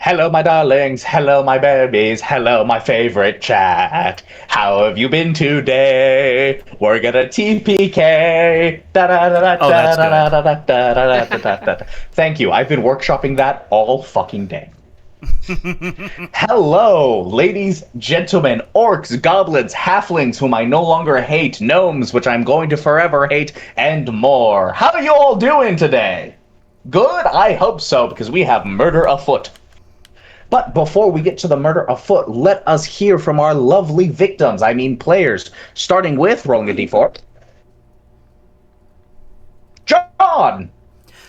Hello, my darlings. Hello, my babies. Hello, my favorite chat. How have you been today? We're gonna TPK. Oh, that's Da-da-da-da-da-da-da-da-da-da-da-da. Thank you. I've been workshopping that all fucking day. Hello, ladies, gentlemen, orcs, goblins, halflings, whom I no longer hate, gnomes, which I'm going to forever hate, and more. How are you all doing today? Good? I hope so, because we have murder afoot. But before we get to the murder afoot, let us hear from our lovely victims, I mean players, starting with rolling a d4. John!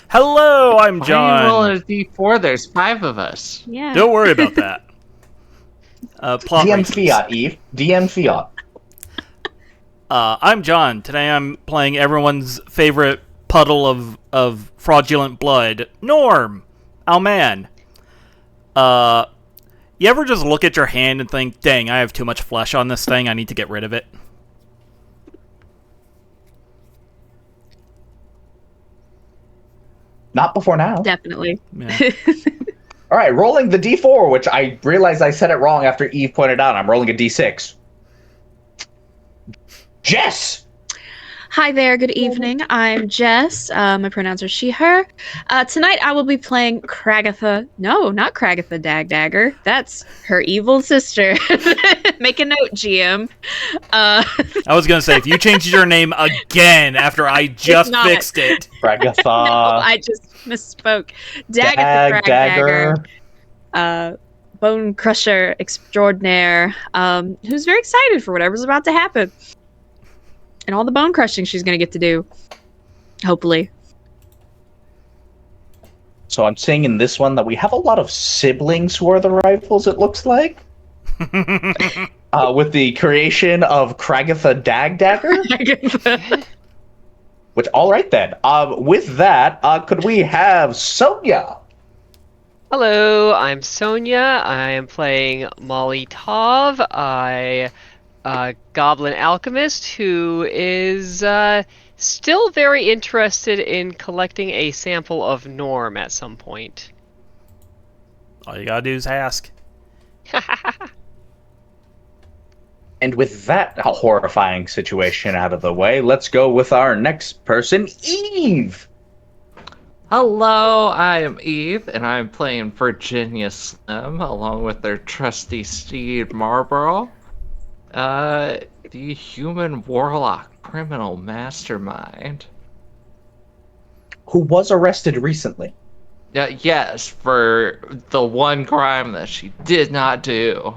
Hello, I'm Why are you rolling John. a d4? There's 5 of us. Yeah. Don't worry about that. Plot DM reasons. Fiat, Eve. DM Fiat. I'm John. Today I'm playing everyone's favorite puddle of fraudulent blood, Norm, our man. You ever just look at your hand and think, dang, I have too much flesh on this thing, I need to get rid of it? Not before now. Definitely. Yeah. All right, rolling the d4, which I realized I said it wrong after Eve pointed out. I'm rolling a d6. Jess! Hi there, good evening. I'm Jess. My pronouns are she, her. Tonight I will be playing Kragatha. No, not Kragatha Dagdagger. That's her evil sister. Make a note, GM. I was gonna say, if you changed your name again after I just not. fixed it. Kragatha. No, I just misspoke. Dagatha Dagdagger. Kragdagger. Bone Crusher Extraordinaire. Who's very excited for whatever's about to happen. And all the bone crushing she's going to get to do. Hopefully. So I'm seeing in this one that we have a lot of siblings who are the rivals, it looks like. With the creation of Kragatha Dagdagger. Which, all right then. With that, could we have Sonia? Hello, I'm Sonia. I am playing Molly Tov, a goblin alchemist who is still very interested in collecting a sample of Norm at some point. All you gotta do is ask. And with that horrifying situation out of the way, let's go with our next person, Eve. Hello, I am Eve, and I'm playing Virginia Slim, along with their trusty steed Marlboro. The human warlock criminal mastermind. Who was arrested recently. Yes, for the one crime that she did not do.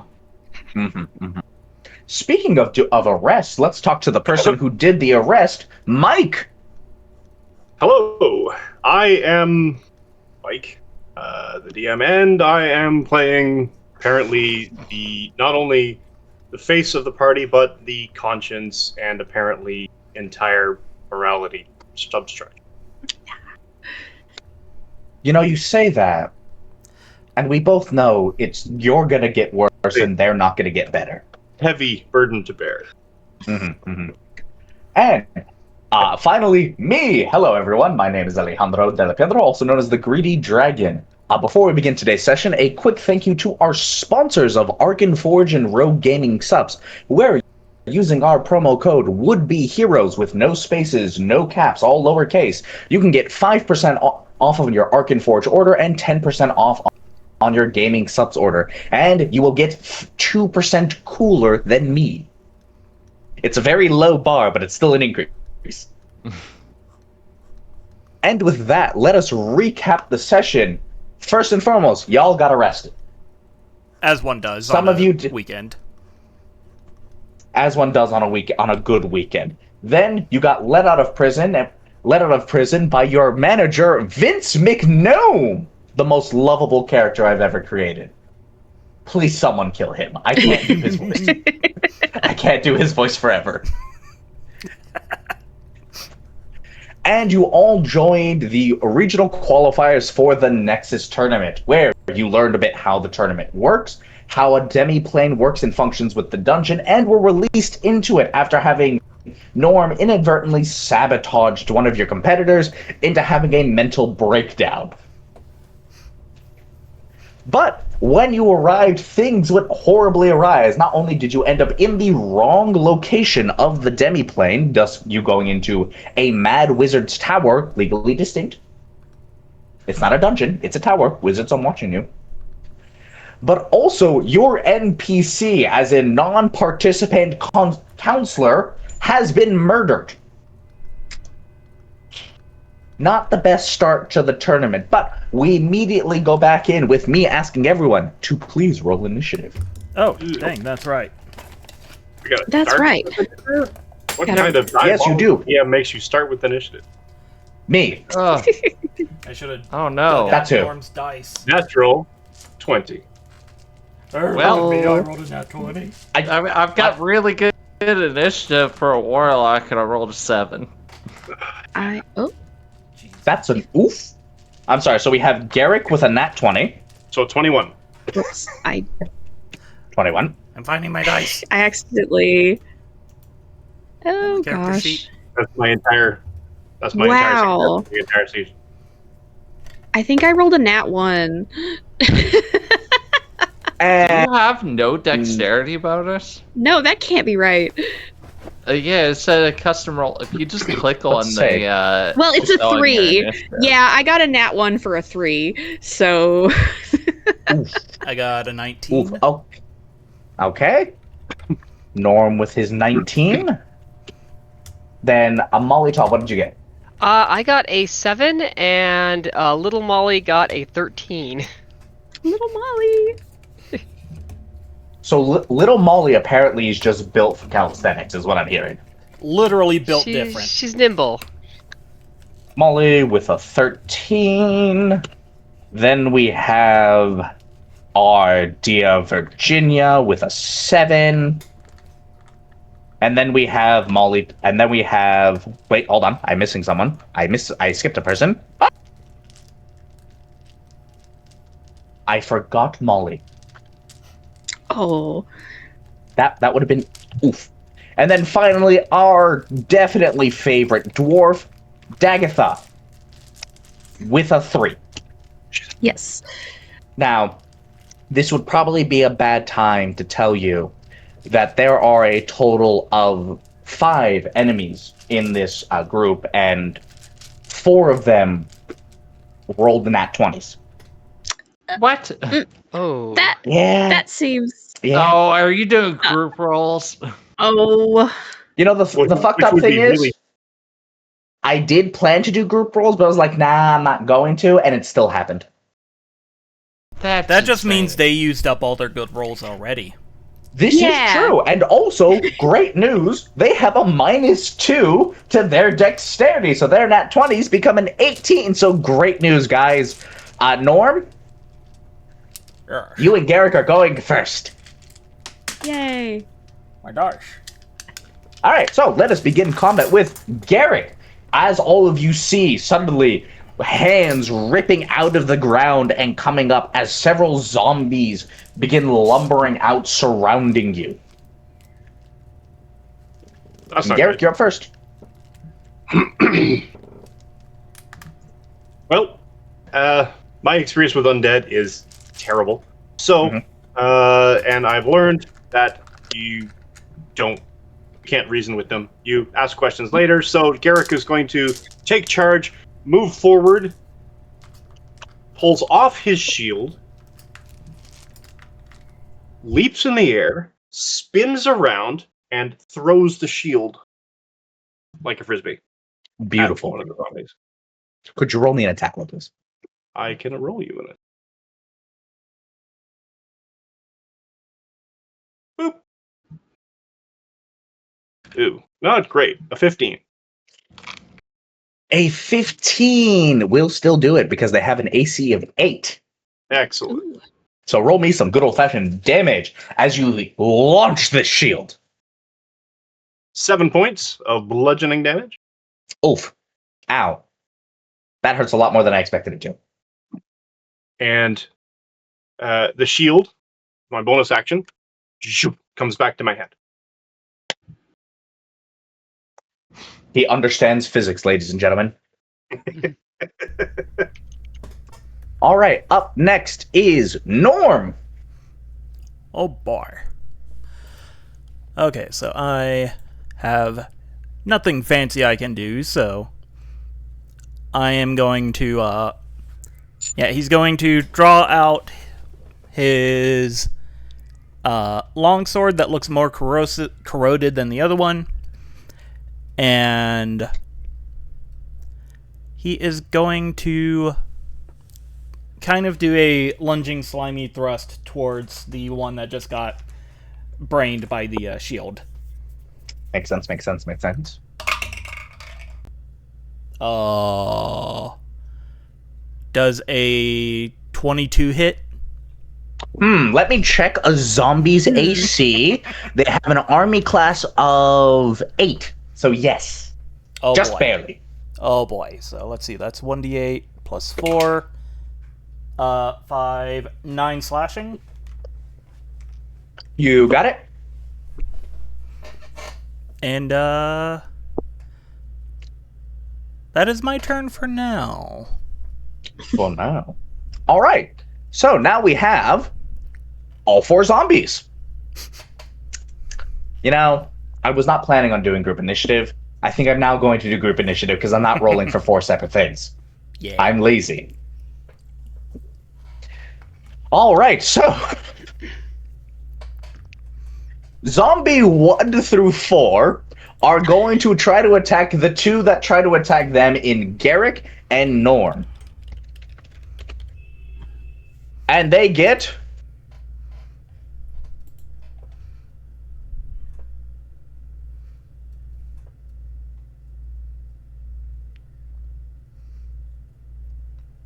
Speaking of arrests, let's talk to the person who did the arrest, Mike. Hello, I am Mike, the DM, and I am playing apparently not only the face of the party, but the conscience and apparently entire morality substructure. You know, you say that, and we both know you're gonna get worse and they're not gonna get better. Heavy burden to bear. And finally, me. Hello, everyone. My name is Alejandro Dela Piedra, also known as the Greedy Dragon. Before we begin today's session, a quick thank you to our sponsors of Arkenforge and Rogue Gaming Subs, where using our promo code WOULDBEHEROES with no spaces, no caps, all lowercase, you can get 5% off of your Arkenforge order and 10% off on your gaming subs order, and you will get 2% cooler than me. It's a very low bar, but it's still an increase. And with that, let us recap the session. First and foremost, y'all got arrested. As one does Some on of you weekend. As one does on a good weekend. Then you got let out of prison by your manager, Vince McNome, the most lovable character I've ever created. Please, someone kill him. I can't do his voice. I can't do his voice forever. And you all joined the regional qualifiers for the Nexus tournament, where you learned a bit how the tournament works, how a demi-plane works and functions with the dungeon, and were released into it after having Norm inadvertently sabotaged one of your competitors into having a mental breakdown. But when you arrived, things went horribly awry, as not only did you end up in the wrong location of the demiplane, thus you going into a mad wizard's tower, legally distinct. It's not a dungeon, it's a tower. Wizards are watching you. But also, your NPC, as in non-participant counselor, has been murdered. Not the best start to the tournament, but we immediately go back in with me asking everyone to please roll initiative. Oh, dang, that's right. We gotta That's start right. with initiative? What Gotta- kind of Yes, you do. Yeah, makes you start with initiative. Me. Ugh. I should have Oh no. That's who. Norm's dice. Natural 20. Well- me, I rolled a nat 20. I've got really good initiative for a warlock, and I rolled a 7. That's an oof. I'm sorry, so we have Garrick with a nat 20. So 21. Whoops. I 21. I'm finding my dice. accidentally. Oh Character gosh. sheet. That's my entire. Wow. That's the entire season. I think I rolled a nat 1. Do And you have no dexterity bonus? No, that can't be right. Yeah, it said a custom roll. If you just click on Let's say. the. Well, it's a on your 3. initiative. Yeah, I got a nat 1 for a 3. So oof, I got a 19. oof. Oh, okay. Norm with his 19. Then Molly Top, what did you get? I got a 7, and Little Molly got a 13. little Molly. So little Molly apparently is just built for calisthenics, is what I'm hearing. Literally built different. She's nimble. Molly with a 13. Then we have our dear Virginia with a 7. And then we have Molly, and then we have, wait, hold on, I'm missing someone. I skipped a person. I forgot Molly. Oh. That would have been oof. And then finally, our definitely favorite dwarf, Dagatha, with a 3. Yes. Now, this would probably be a bad time to tell you that there are a total of 5 enemies in this group, and 4 of them rolled the nat 20s. What? Oh. Yeah. That seems. yeah. Oh, are you doing group rolls? Oh. You know, the fucked up would thing be is, really- I did plan to do group rolls, but I was like, nah, I'm not going to, and it still happened. That's That just insane. means they used up all their good rolls already. This Yeah. is true, and also, great news, they have a -2 to their dexterity, so their nat 20s become an 18, so great news, guys. Norm, Urgh. you and Garrick are going first. Yay. My gosh. Alright, so let us begin combat with Garrick. As all of you see, suddenly, hands ripping out of the ground and coming up as several zombies begin lumbering out, surrounding you. That's not Garrick, good. you're up first. Well, my experience with undead is terrible. So, Mhm. and I've learned that you can't reason with them. You ask questions later. So Garrick is going to take charge, move forward, pulls off his shield, leaps in the air, spins around, and throws the shield like a frisbee. At Beautiful. one of the zombies. Could you roll me an attack roll, please? I can roll you in it. Boop. Ooh, not great. A 15. A 15 will still do it because they have an AC of 8. Excellent. Ooh. So roll me some good old-fashioned damage as you launch the shield. 7 points of bludgeoning damage. Oof. Ow. That hurts a lot more than I expected it to. And the shield, my bonus action, comes back to my hand. He understands physics, ladies and gentlemen. All right, up next is Norm. Oh boy. Okay, so I have nothing fancy I can do, so I am going to, he's going to draw out his longsword that looks more corroded than the other one, and he is going to kind of do a lunging slimy thrust towards the one that just got brained by the shield. Makes sense. Does a 22 hit? Let me check a zombie's AC. They have an army class of 8, so yes. Oh, just boy. barely. Oh boy, so let's see, that's 1d8 plus 4, 5, 9 slashing. You got it? And, that is my turn for now. For now. All right, so now we have all 4 zombies. You know, I was not planning on doing group initiative. I think I'm now going to do group initiative because I'm not rolling for 4 separate things. Yeah. I'm lazy. All right, so zombie 1 through 4 are going to try to attack the 2 that try to attack them in Garrick and Norm. And they get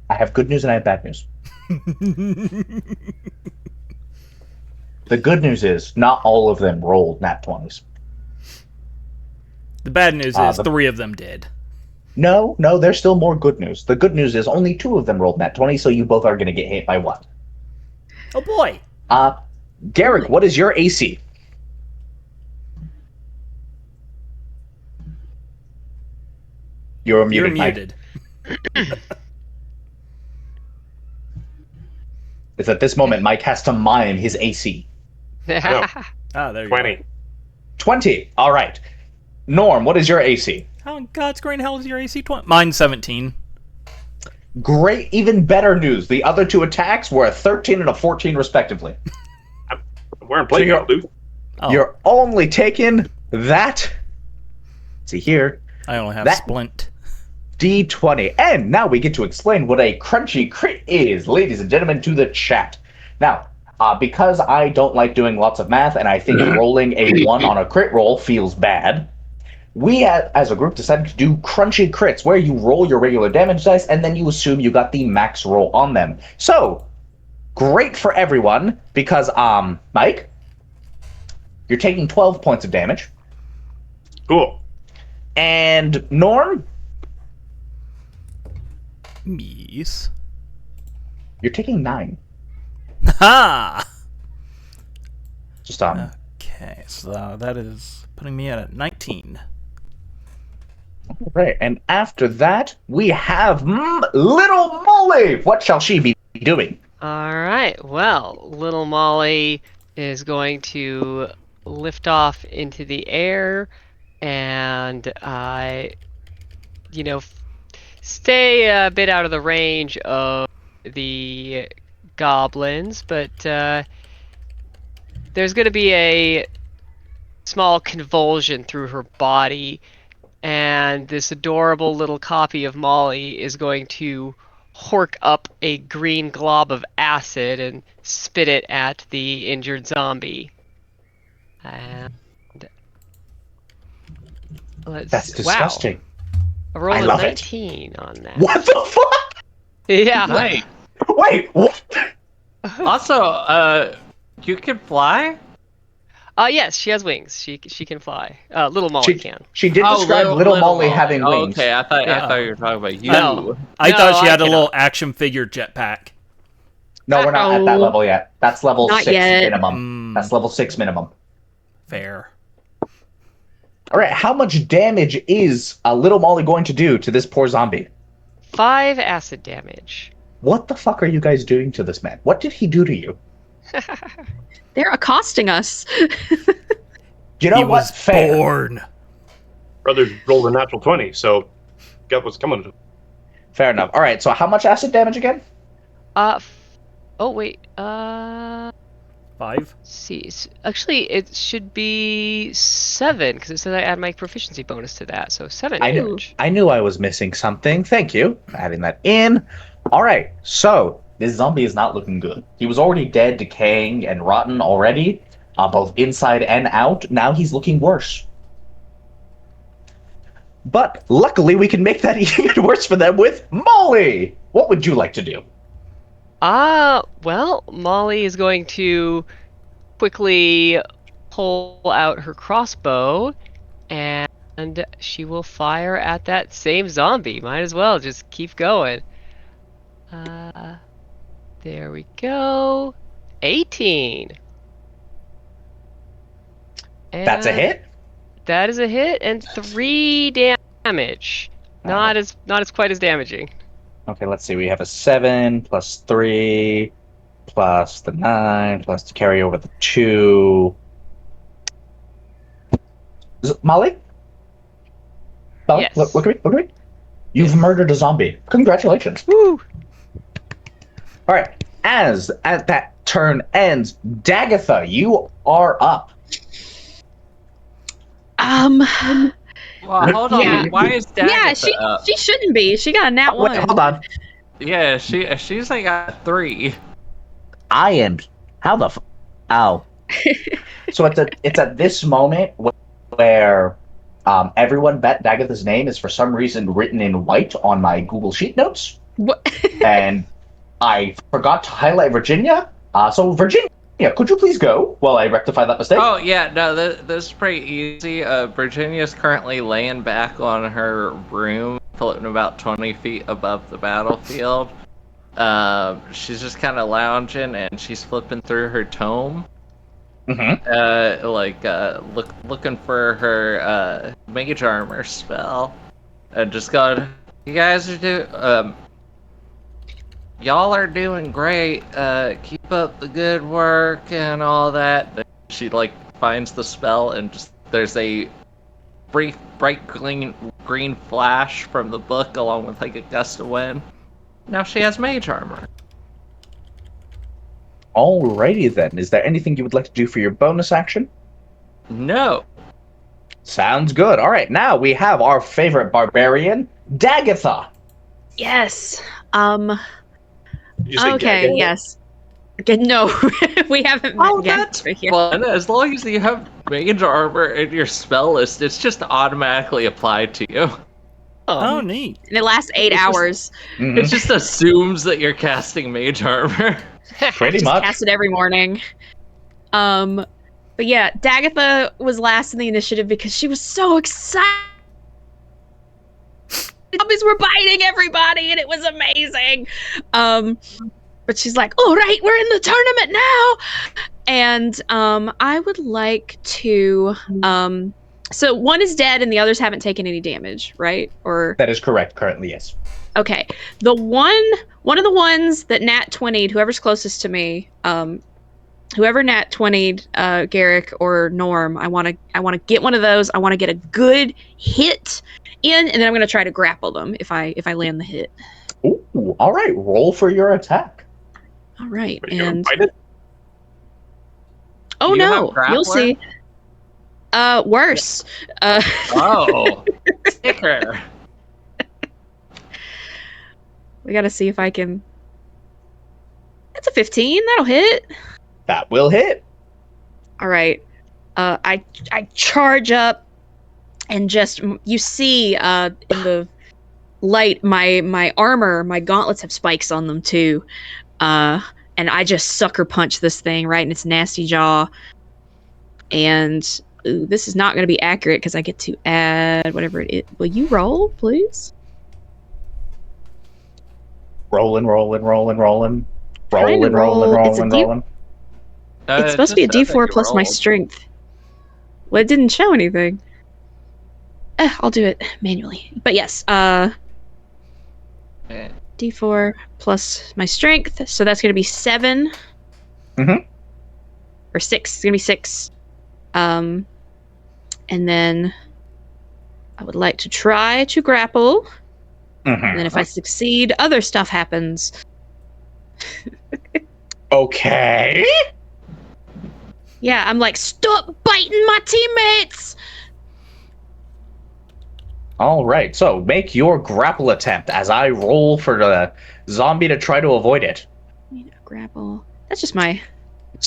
I have good news and I have bad news. The good news is not all of them rolled nat 20s. The bad news is 3 of them did. No, there's still more good news. The good news is only 2 of them rolled nat 20, so you both are going to get hit by 1. Oh boy. Garrick, what is your AC? You're muted, Mike. muted. It's at this moment Mike has to mime his AC. Ah, there you 20. go. 20. All right. Norm, what is your AC? How in God's green hell is your AC 20? Mine's 17. Great, even better news. The other 2 attacks were a 13 and a 14 respectively. I'm wearing plate So dude. Oh, You're only taking that. Let's see here. I only have that- splint. D20. And now we get to explain what a crunchy crit is, ladies and gentlemen, to the chat. Now, because I don't like doing lots of math and I think rolling a 1 on a crit roll feels bad, we as a group decided to do crunchy crits, where you roll your regular damage dice and then you assume you got the max roll on them. So, great for everyone, because, Mike, you're taking 12 points of damage. Cool. And Norm, Yes. you're taking 9. Ha! Just, Okay, so that is putting me at a 19. Right, and after that, we have Little Molly. What shall she be doing? Alright, well, little Molly is going to lift off into the air and, stay a bit out of the range of the goblins, but there's going to be a small convulsion through her body, and this adorable little copy of Molly is going to hork up a green glob of acid and spit it at the injured zombie. And That's disgusting. Wow. I rolled I a love it. 19 on that. What the fuck? Yeah. Nice. Wait, what? Also, you can fly? Yes, she has wings. She can fly. Little Molly can. She did describe little Molly having wings. Okay, I thought Yeah. you were talking about you. No. I No, thought she I had a little cannot. action figure jetpack. No, we're not at that Ow. level yet. That's level Not 6 yet. minimum. That's level 6 minimum. Fair. All right, how much damage is Little Molly going to do to this poor zombie? 5 acid damage. What the fuck are you guys doing to this man? What did he do to you? They're accosting us. You know He what? was Fair. born. Brother rolled a natural 20, so got what's coming to him. Fair enough. All right. So how much acid damage again? Oh wait. 5. See. Actually, it should be 7 because it said I add my proficiency bonus to that, so 7 I knew. damage. I knew I was missing something. Thank you. Adding that in. All right. So this zombie is not looking good. He was already dead, decaying, and rotten already, both inside and out. Now he's looking worse. But luckily, we can make that even worse for them with Molly. What would you like to do? Well, Molly is going to quickly pull out her crossbow and she will fire at that same zombie. Might as well just keep going. There we go. 18. That's a And hit. That is a hit and 3 damage. Not as quite as damaging. Okay, let's see. We have a 7 plus 3 plus the 9 plus to carry over the 2. Molly? Molly, Yes. look at me. Look at me. You've murdered a zombie. Congratulations. Woo! All right. As that turn ends, Dagatha, you are up. Well, hold on. Yeah. Why is Dagatha Yeah, up? she shouldn't be. She got a nat Wait, 1. hold on. Yeah, she's like got 3. I am. How the? Ow. So it's at this moment where everyone bet Dagatha's name is for some reason written in white on my Google Sheet notes, What? and I forgot to highlight Virginia. So Virginia, could you please go while I rectify that mistake? Oh yeah, no, this is pretty easy. Virginia's currently laying back on her room, floating about 20 feet above the battlefield. She's just kind of lounging, and she's flipping through her tome. Mm-hmm. Looking for her mage armor spell, and just going, you guys are y'all are doing great. Keep up the good work and all that. Then she finds the spell, and just there's a brief bright green flash from the book, along with a gust of wind. Now she has mage armor. Alrighty then. Is there anything you would like to do for your bonus action? No. Sounds good. All right, now we have our favorite barbarian, Dagatha. Yes. Did you say Okay, Gaga? yes. Okay, no, we haven't met Oh, yet that's for here. fun. As long as you have mage armor in your spell list, it's just automatically applied to you. Oh, neat. And it lasts 8 It's just- hours. Mhm. It just assumes that you're casting mage armor. Pretty Just much. cast it every morning. But yeah, Dagatha was last in the initiative because she was so excited. The zombies were biting everybody, and it was amazing. But she's like, "All right, we're in the tournament now," and I would like to. So one is dead, and the others haven't taken any damage, right? Or That is correct. Currently, yes. okay, the one of the ones that Nat 20'd, whoever's closest to me, whoever Nat 20'd, Garrick or Norm, I want to get one of those. I want to get a good hit in, and then I'm going to try to grapple them if I land the hit. Ooh, all right. Roll for your attack. All right, Are you gonna and bite it? oh Do you no, have you'll grappler? see. Worse. Oh, sticker. We got to see if I can. That's a 15. That'll hit. That will hit. All right. I charge up, and just you see in the light my armor, my gauntlets have spikes on them too, and I just sucker punch this thing right in its nasty jaw. And ooh, this is not going to be accurate because I get to add whatever it is. Will you roll, please? Rolling. Trying to roll. Rolling. It's a D- It's supposed to be a D4 plus my strength. Well, it didn't show anything. I'll do it manually. But yes, Eh, D4 plus my strength, so that's going to be 7. Mhm. Or 6. It's going to be 6. And then I would like to try to grapple. And then if I succeed, other stuff happens. Okay. Yeah, I'm like, stop biting my teammates! All right, so make your grapple attempt as I roll for the zombie to try to avoid it. Grapple. That's just my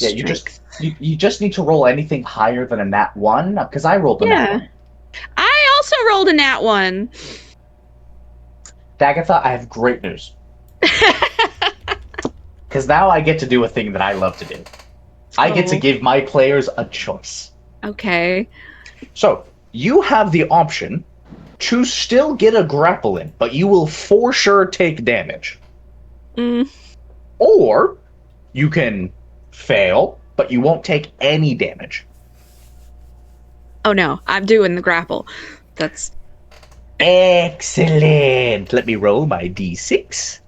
Yeah, strength. you just need to roll anything higher than a nat 1, because I rolled a nat 1. I also rolled a nat 1. Dagatha, I have great news. Because now I get to do a thing that I love to do. I get to give my players a choice. Okay. So, you have the option to still get a grapple in, but you will for sure take damage. Or, you can fail, but you won't take any damage. Oh no, I'm doing the grapple. That's... Excellent! Let me roll my d6.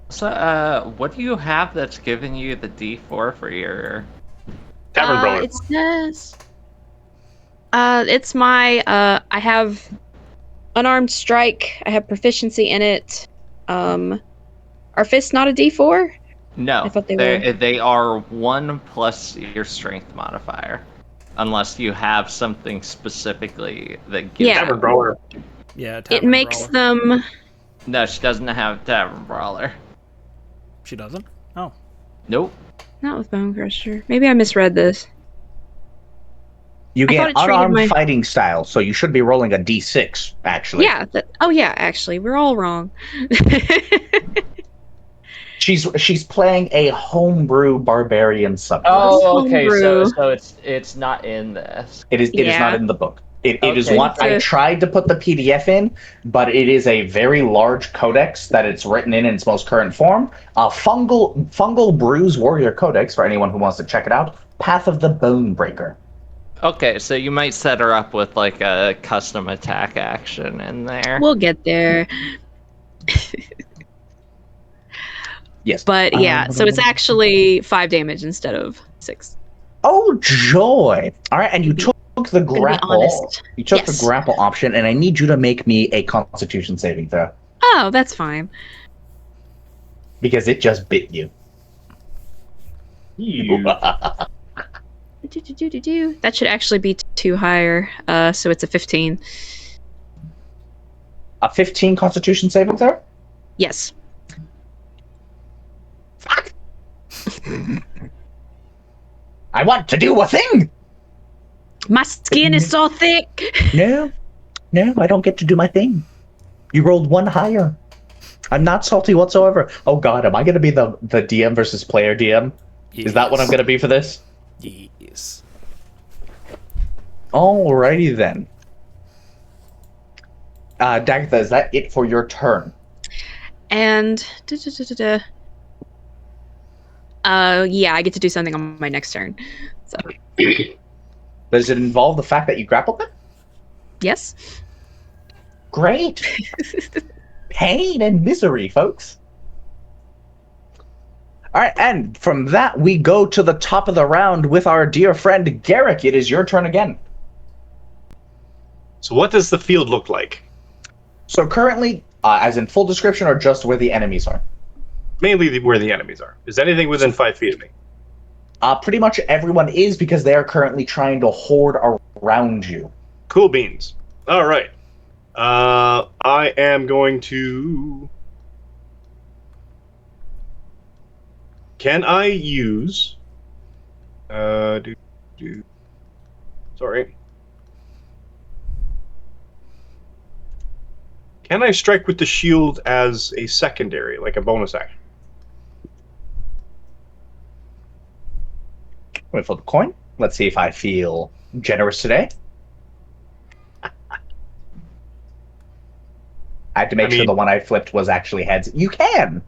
So, what do you have that's giving you the D4 for your... Tavern Brawler. It says... it's my, I have unarmed strike. I have proficiency in it. Are fists not a D4? No, I thought they were. they are 1 plus your strength modifier. Unless you have something specifically that gives... Yeah. Tavern Brawler. Yeah, It Tavern makes Brawler. them... No, she doesn't have Tavern Brawler. She doesn't? Oh. Nope. Not with Bone Crusher. Maybe I misread this. You I thought get it treated unarmed my- fighting style, so you should be rolling a d6, actually. Yeah. Oh yeah, actually, we're all wrong. She's playing a homebrew barbarian subclass. Oh, okay. Homebrew. So it's not in this. It is Yeah. not in the book. It is Okay. one I It's a- tried to put the PDF in, but it is a very large codex that it's written in its most current form. Fungal Brews Warrior Codex, for anyone who wants to check it out. Path of the Bone Breaker. Okay, so you might set her up with like a custom attack action in there. We'll get there. Yes. But yeah, so it's actually 5 damage instead of 6. Oh joy! All right, and you took the be grapple. honest. You took Yes. the grapple option, and I need you to make me a Constitution saving throw Oh, that's fine. because it just bit you. That should actually be 2 higher. So it's a 15. A 15 Constitution saving throw. Yes. Fuck! I want to do a thing! My skin is so thick. No, I don't get to do my thing. You rolled 1 higher. I'm not salty whatsoever. Oh god, am I going to be the DM versus player DM? Is that what I'm going to be for this? Yes. Alrighty then. Dagatha, is that it for your turn? And yeah, I get to do something on my next turn. So Does it involve the fact that you grappled them? yes. Great. Pain and misery, folks. All right, and from that, we go to the top of the round with our dear friend Garrick. It is your turn again. So what does the field look like? So currently, as in full description or just where the enemies are? Mainly where the enemies are. Is anything within 5 feet of me? Pretty much everyone is because they are currently trying to hoard around you. Cool beans. All right. I am going to... Can I use... Sorry. Can I strike with the shield as a secondary, like a bonus action? Let me flip a coin. Let's see if I feel generous today. I had to make sure the one I flipped was actually heads. You can!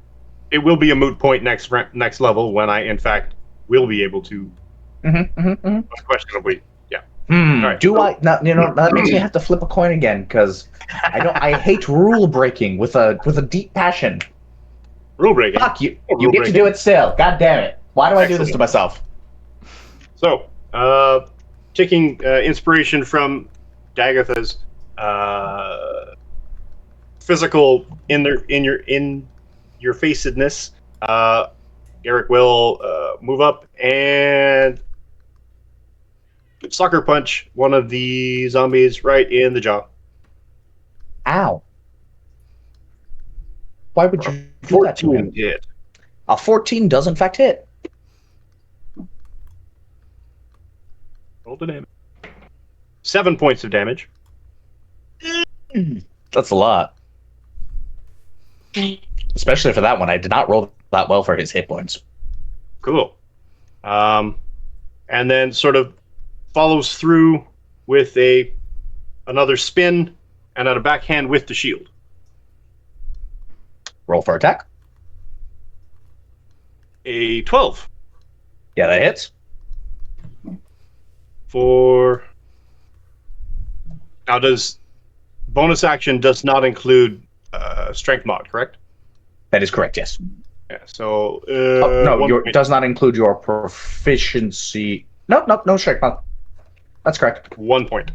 It will be a moot point next level when I, in fact, will be able to... Unquestionably, yeah. Alright, Do so- I? No, that makes me have to flip a coin again because I don't. I hate rule breaking with a deep passion. Rule breaking. Fuck you! Rule You get to breaking. do it still. God damn it! Why do I do this to Excellent. myself? So, taking inspiration from Dagatha's physical in your facedness, Garrick will move up and sucker punch one of the zombies right in the jaw. Ow! Why would you do that to 14 him? hit. A 14 does in fact hit. Roll the damage. 7 points of damage. That's a lot. Especially for that one. I did not roll that well for his hit points. Cool. And then sort of follows through with another spin and at a backhand with the shield. Roll for attack. A 12 Yeah, that hits. for. Now, does bonus action does not include strength mod, correct? That is correct, yes. Yeah. So No, one your point. does not include your proficiency. No strike. No. That's correct. 1 point.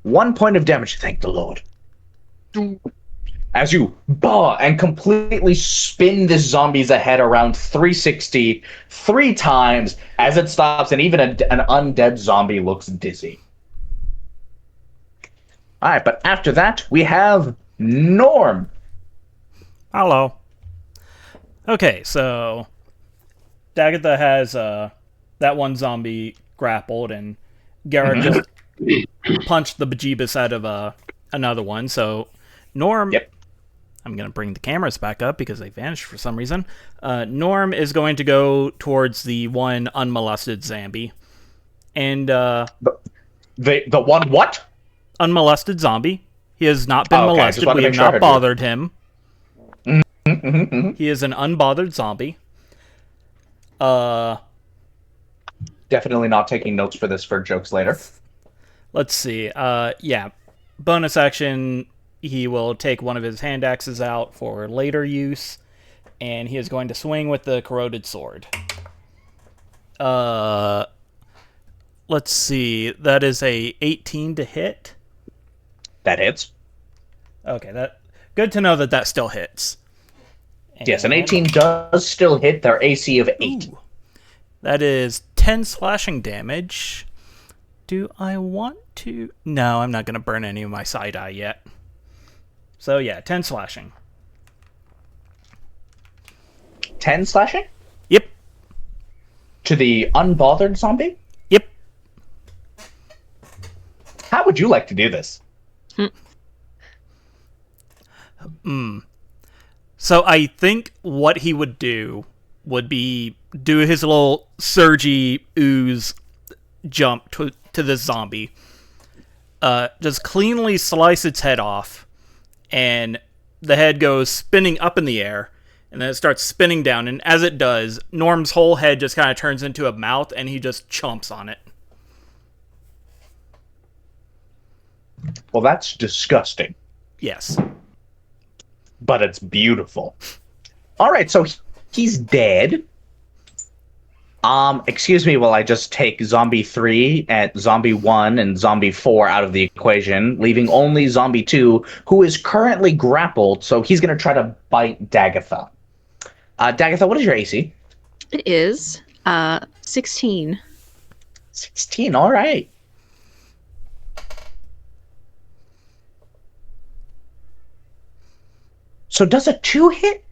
1 point of damage. Thank the Lord. As you and completely spin this zombie's head around 360 3 times as it stops, and even an undead zombie looks dizzy. All right, but after that we have Norm. Hello. Okay, so Dagatha has that one zombie grappled, and Garrett just punched the bejeebus out of another one. So Norm, Yep. I'm going to bring the cameras back up because they vanished for some reason. Norm is going to go towards the one unmolested zombie. And The one what? unmolested zombie. He has not been Oh, okay, I just molested. wanted We to have make sure I not heard you. bothered him. Mm-hmm. He is an unbothered zombie. Definitely not taking notes for this for jokes later. Let's see. Yeah. Bonus action, he will take one of his hand axes out for later use, and he is going to swing with the corroded sword. Let's see. That is a 18 to hit. That hits. Okay, that good to know that still hits. Yes, an And- 18 does still hit their AC of 8. Ooh. That is 10 slashing damage. Do I want to? No, I'm not going to burn any of my side eye yet. So yeah, 10 slashing. 10 slashing? Yep. To the unbothered zombie? Yep. How would you like to do this? So I think what he would do would be do his little surgy ooze jump to this zombie. Just cleanly slice its head off, and the head goes spinning up in the air, and then it starts spinning down, and as it does, Norm's whole head just kind of turns into a mouth, and he just chomps on it. Well, that's disgusting, Yes. but it's beautiful. All right, so he's dead. Excuse me while I just take Zombie 3 and Zombie 1 and Zombie 4 out of the equation, leaving only Zombie 2, who is currently grappled, so he's going to try to bite Dagatha. Dagatha, what is your AC? It is 16. 16, all right. So does a 2 hit?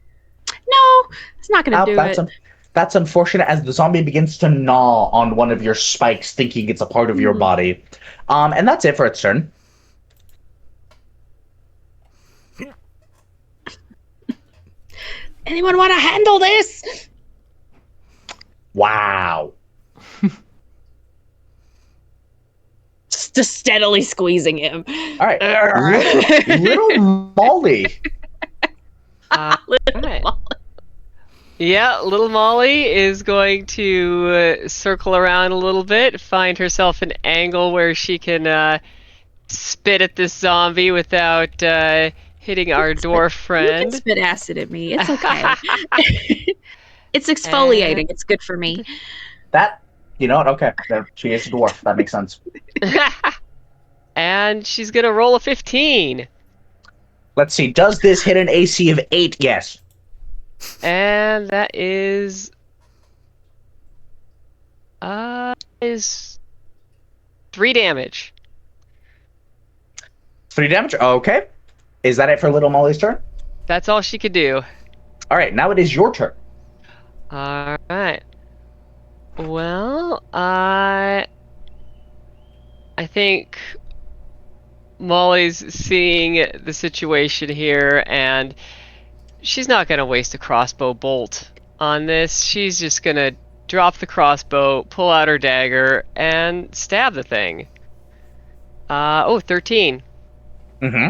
No, it's not going to do that's it. That's unfortunate as the zombie begins to gnaw on one of your spikes, thinking it's a part of your body. And that's it for its turn. Anyone want to handle this? Wow. Just steadily squeezing him. All right. little Molly. Alright. Yeah, little Molly is going to circle around a little bit, find herself an angle where she can spit at this zombie without hitting our dwarf You can friend. spit acid at me. It's okay. It's And- exfoliating. It's good for me. That, you know what? Okay, she is a dwarf. That makes sense. And she's gonna roll a 15. Let's see. Does this hit an AC of 8? Yes. And that is 3 damage. 3 damage? Okay. Is that it for Little Molly's turn? That's all she could do. All right, now it is your turn. All right. Well, I think Molly's seeing the situation here, and she's not gonna waste a crossbow bolt on this. She's just gonna drop the crossbow, pull out her dagger, and stab the thing. 13. Mm-hmm.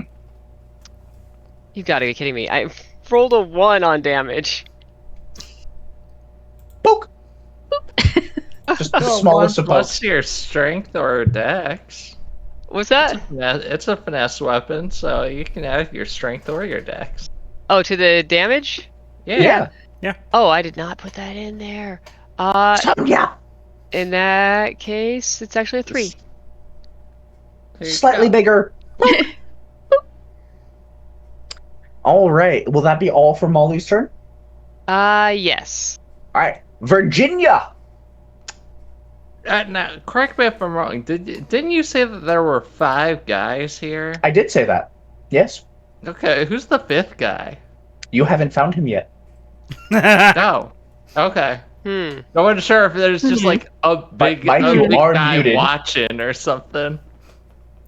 You gotta be kidding me. I rolled a 1 on damage. Poke. Just the smallest of Plus pokes. your strength or dex. What's that? It's a finesse weapon, so you can add your strength or your dex. Oh, to the damage? Yeah. Oh, I did not put that in there. Yeah. In that case, it's actually a 3. There you Slightly go. bigger. All right. Will that be all for Molly's turn? Yes. All right. Virginia. Now, correct me if I'm wrong. Didn't you say that there were 5 guys here? I did say that. Yes. Okay, who's the 5th guy? You haven't found him yet. No. Okay. I wasn't sure if there's just like a big, Mike, a you big are guy muted. watching or something.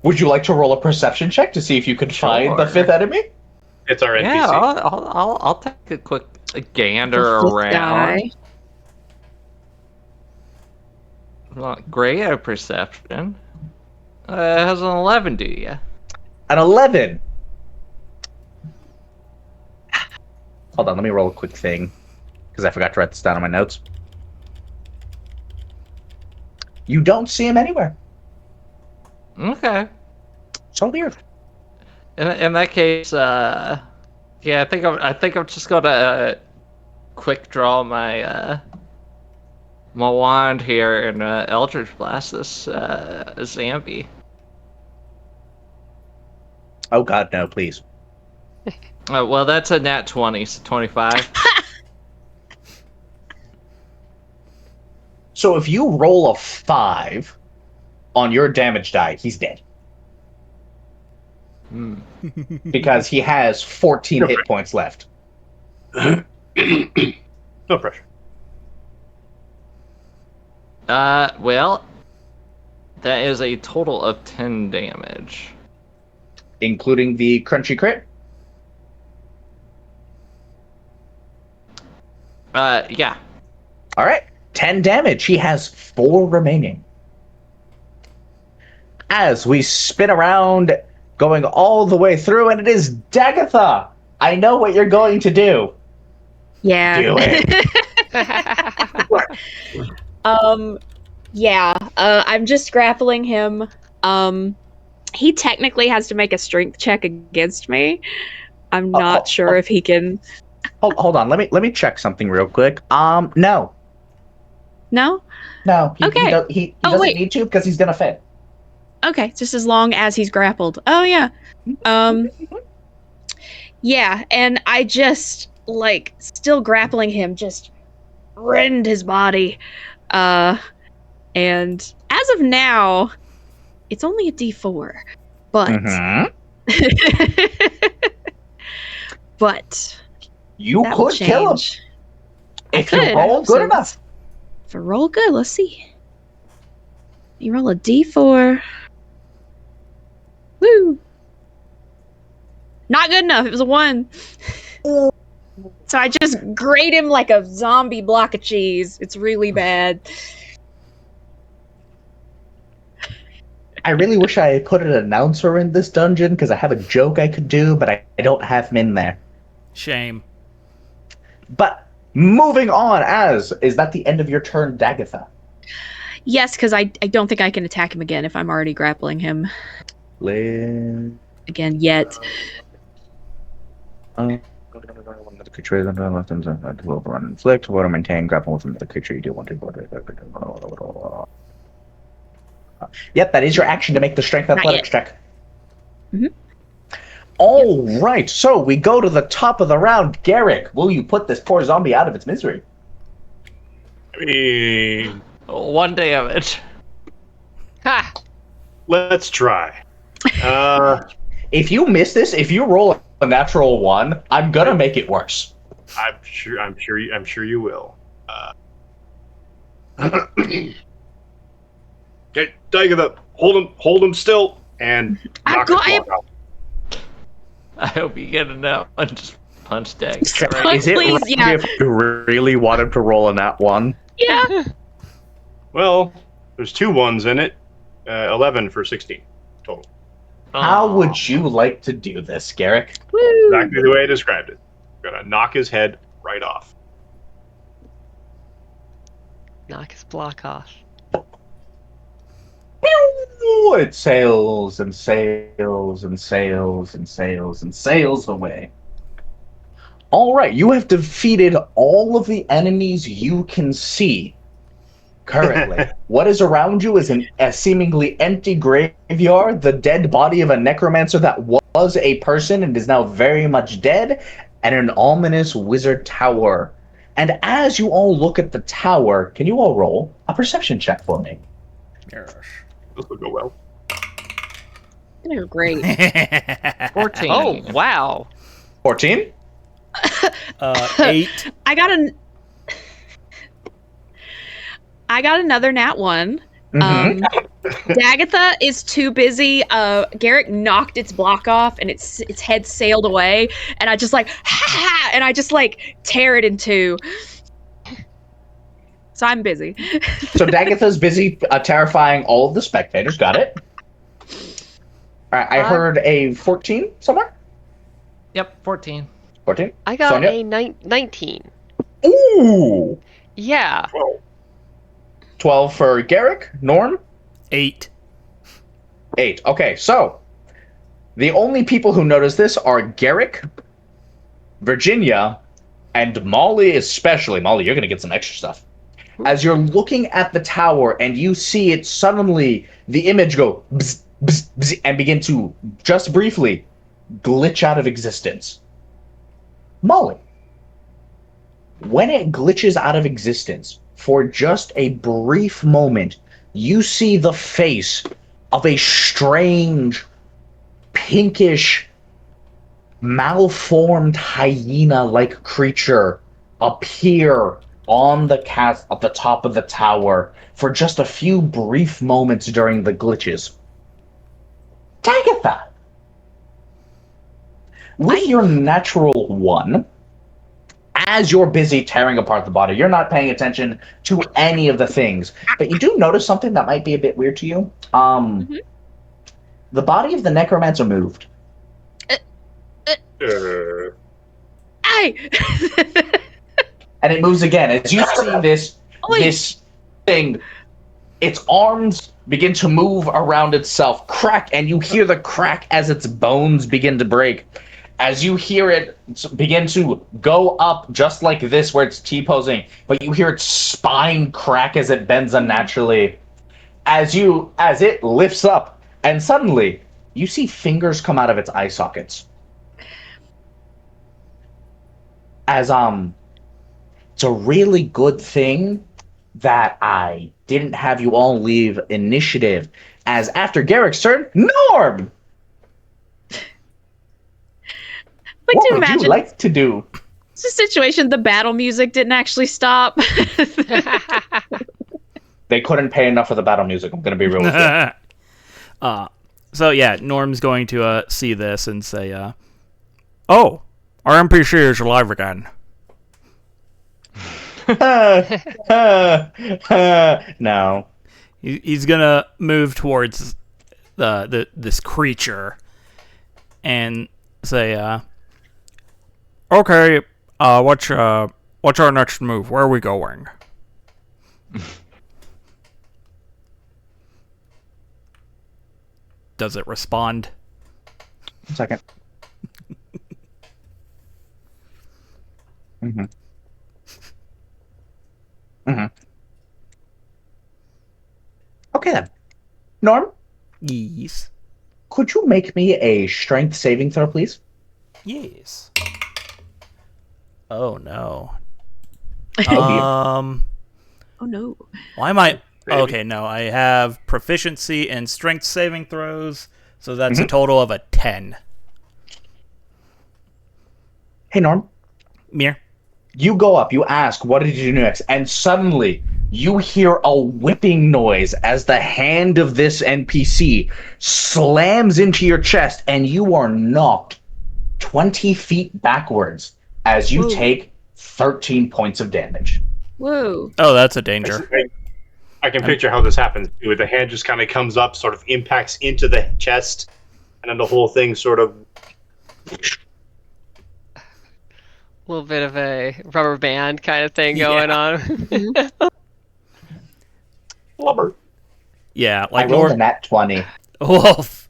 Would you like to roll a perception check to see if you can find the Sure. 5th enemy? It's our NPC. Yeah, I'll take a quick gander The fifth around. guy. Well, great at perception. It has an 11, do you? An 11. Hold on, let me roll a quick thing. Because I forgot to write this down on my notes. You don't see him anywhere. Okay. So weird. In that case, yeah, I think I'm just gonna quick draw my my wand here and Eldritch Blast this zombie. Oh god, no, please. Well, that's a nat 20, so 25. So if you roll a 5 on your damage die, he's dead. Because he has 14 hit points left. No pressure. Well, that is a total of 10 damage. Including the crunchy crit. Yeah. Alright, 10 damage. He has 4 remaining. As we spin around, going all the way through, and it is Dagatha! I know what you're going to do. Yeah. Do it. Yeah. I'm just grappling him. He technically has to make a strength check against me. I'm not sure if he can. Hold on, let me check something real quick. No. No? No. Okay. He Oh, doesn't wait. need to because he's gonna fail. Okay, just as long as he's grappled. Oh yeah. Yeah, and I just still grappling him, just rend his body. And as of now, it's only a D4. But Mhm. but You that will could kill him change. if I you could, roll good so enough. If I roll good, let's see. You roll a D4. Woo! Not good enough. It was a 1. So I just grate him like a zombie block of cheese. It's really bad. I really wish I had put an announcer in this dungeon because I have a joke I could do, but I don't have him in there. Shame. But Moving on, is that the end of your turn, Dagatha? Yes, because I don't think I can attack him again if I'm already grappling him again yet. One of the creatures under the left hand side to overrun and inflict. Water maintain grapple with the creature you do want to. Yep, that is your action to make the strength athletics check. Mhm. All right, so we go to the top of the round. Garrick, will you put this poor zombie out of its misery? I mean, 1 damage. Ha! let's try. If you miss this, if you roll a natural 1, I'm gonna make it worse. I'm sure you will. Okay, Dagatha, hold him still, and I knock got his him. block out. I hope you get it out and just punch Dag. Is it Please, wrong yeah. if you really want him to roll a nat 1? Yeah. Well, there's 2 ones in it. 11 for 16 total. How would you like to do this, Garrick? Woo. Exactly the way I described it. Gonna knock his head right off. Knock his block off. It sails and sails and sails and sails and sails away. All right, you have defeated all of the enemies you can see currently. What is around you is a seemingly empty graveyard, the dead body of a necromancer that was a person and is now very much dead, and an ominous wizard tower. And as you all look at the tower, can you all roll a perception check for me? This will go well. They're great. 14. Oh, wow. 14? 8. I got another nat 1. Dagatha is too busy. Garrick knocked its block off and its head sailed away. And I just and I just tear it in two. So I'm busy. So Dagatha's busy terrifying all of the spectators. Got it. All right, I heard a 14 somewhere. Yep, 14. 14? I got Sonia? a 19. Ooh! Yeah. 12 for Garrick. Norm? 8. 8. Okay, so the only people who notice this are Garrick, Virginia, and Molly especially. Molly, you're going to get some extra stuff. As you're looking at the tower and you see it suddenly, the image go bzz, bzz, bzz, and begin to, just briefly, glitch out of existence. Molly, when it glitches out of existence, for just a brief moment, you see the face of a strange, pinkish, malformed hyena-like creature appear on the at the top of the tower for just a few brief moments during the glitches. Dagatha! With your natural 1, as you're busy tearing apart the body, you're not paying attention to any of the things, but you do notice something that might be a bit weird to you. The body of the necromancer moved. Hey! And it moves again. As you see this thing, its arms begin to move around itself, crack, and you hear the crack as its bones begin to break. As you hear it begin to go up just like this, where it's T-posing, but you hear its spine crack as it bends unnaturally. As it lifts up, and suddenly you see fingers come out of its eye sockets. As it's a really good thing that I didn't have you all leave initiative, as after Garrick's turn, Norm! What would you like to do? It's a situation, the battle music didn't actually stop. They couldn't pay enough for the battle music, I'm going to be real with you. So yeah, Norm's going to see this and say, "Oh, our NPC is alive again." No. He's gonna move towards this creature and say, "Okay, what's What's our next move? Where are we going? Does it respond? 1 second. Mm-hmm. Mm-hmm. Okay then. Norm, Yes. could you make me a strength saving throw, please? Yes. Oh no. Oh no. Why am I? Maybe. Okay, no. I have proficiency in strength saving throws, so that's a Mhm. total of a 10. Hey, Norm. Mir. You go up, you ask, what did you do next? And suddenly, you hear a whipping noise as the hand of this NPC slams into your chest, and you are knocked 20 feet backwards as you Whoa. take 13 points of damage. Whoa. Oh, that's a danger. I can picture how this happens. Too. The hand just kind of comes up, sort of impacts into the chest, and then the whole thing sort of. A little bit of a rubber band kind of thing going on. Blubber. Yeah, I like rolled a Norm. nat 20. Wolf.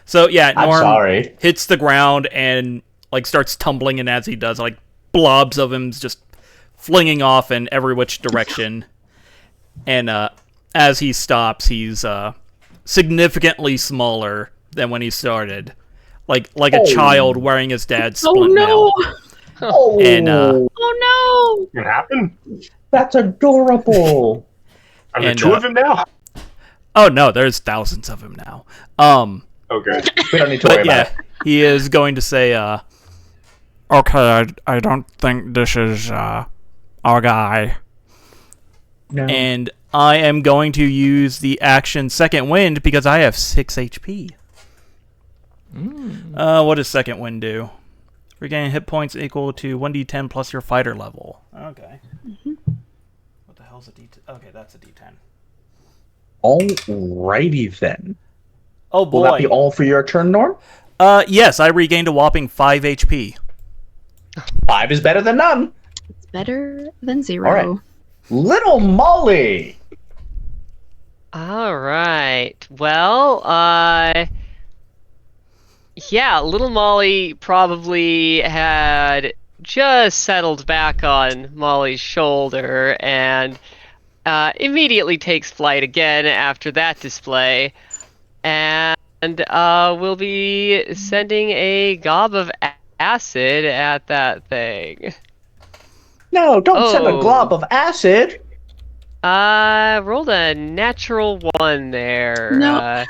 So yeah, I'm Norm sorry. hits the ground and like starts tumbling, and as he does, like blobs of him just flinging off in every which direction. And as he stops, he's significantly smaller than when he started, like a Oh. child wearing his dad's Oh splint no. mail. Oh, And, Oh Can happen? that's adorable. Are there And, two of him now? Oh no, there's thousands of him now. Okay. We don't need to worry But about yeah, it. he is going to say, okay, I don't think this is our guy. No. And I am going to use the action Second Wind because I have 6 HP. What does Second Wind do? Regain hit points equal to 1d10 plus your fighter level. Okay. What the hell's a d10? Okay, that's a d10. Alrighty then. Oh Will that be boy. all for your turn, Norm? Yes, I regained a whopping 5 HP. 5 is better than none. It's better than 0. All right. Little Molly. All right. Well, yeah, little Molly probably had just settled back on Molly's shoulder and immediately takes flight again after that display. And we'll be sending a gob of acid at that thing. No, don't send a Oh. glob of acid. Rolled a natural 1 there. No.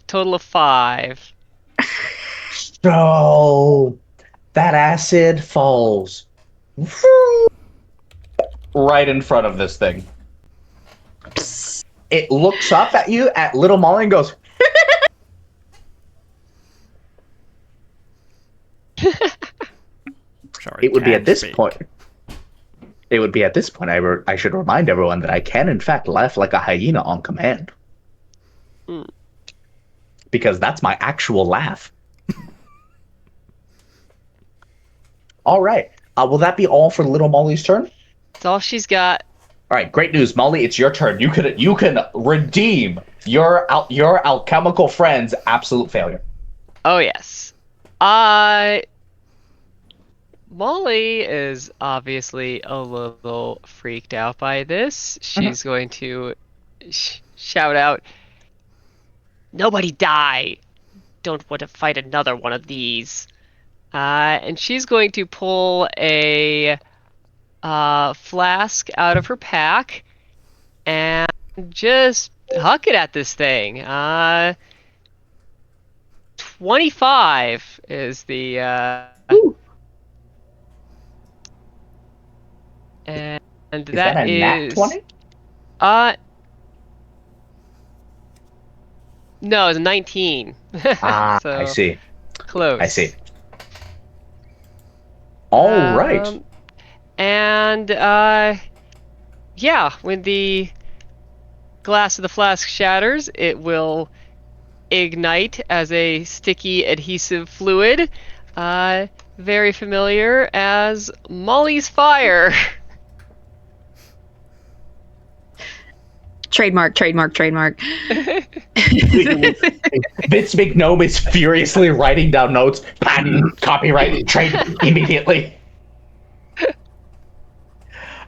Total of 5. So that acid falls right in front of this thing. It looks up at you, at Little Molly, and goes, Sorry, it would be can at this speak. point. It would be at this point I should remind everyone that I can, in fact, laugh like a hyena on command. Mm. Because that's my actual laugh. All right. Will that be all for Little Molly's turn? That's all she's got. All right, great news, Molly. It's your turn. You can redeem your alchemical friend's absolute failure. Oh, yes. Molly is obviously a little freaked out by this. She's going to shout out, "Nobody die! Don't want to fight another one of these." And she's going to pull a flask out of her pack and just huck it at this thing. 25 is the Ooh. and Is that a nat 20? No, it's a 19. Ah, So, I see. close. I see. All right. And yeah, when the glass of the flask shatters, it will ignite as a sticky adhesive fluid. very familiar as Molly's Fire. Trademark. Vince McNome is furiously writing down notes. Patent, copyright, trade immediately.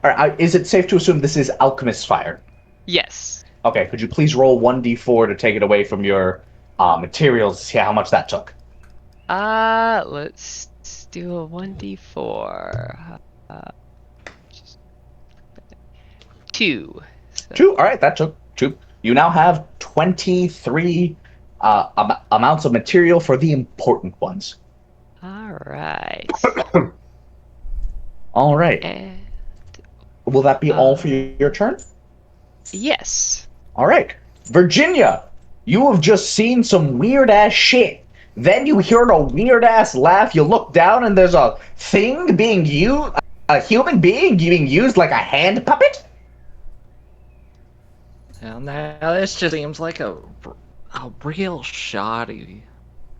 All right, is it safe to assume this is Alchemist's Fire? Yes. Okay, could you please roll 1d4 to take it away from your materials to see how much that took? Let's do a 1d4. 2. So, 2. All right, that took 2. You now have 23 amounts of material for the important ones. all right. All right. And Will that be all for your turn? yes. All right. Virginia, you have just seen some weird-ass shit. Then you hear a weird-ass laugh. You look down, and there's a thing being used, a human being being used like a hand puppet. Well, now this just seems like a real shoddy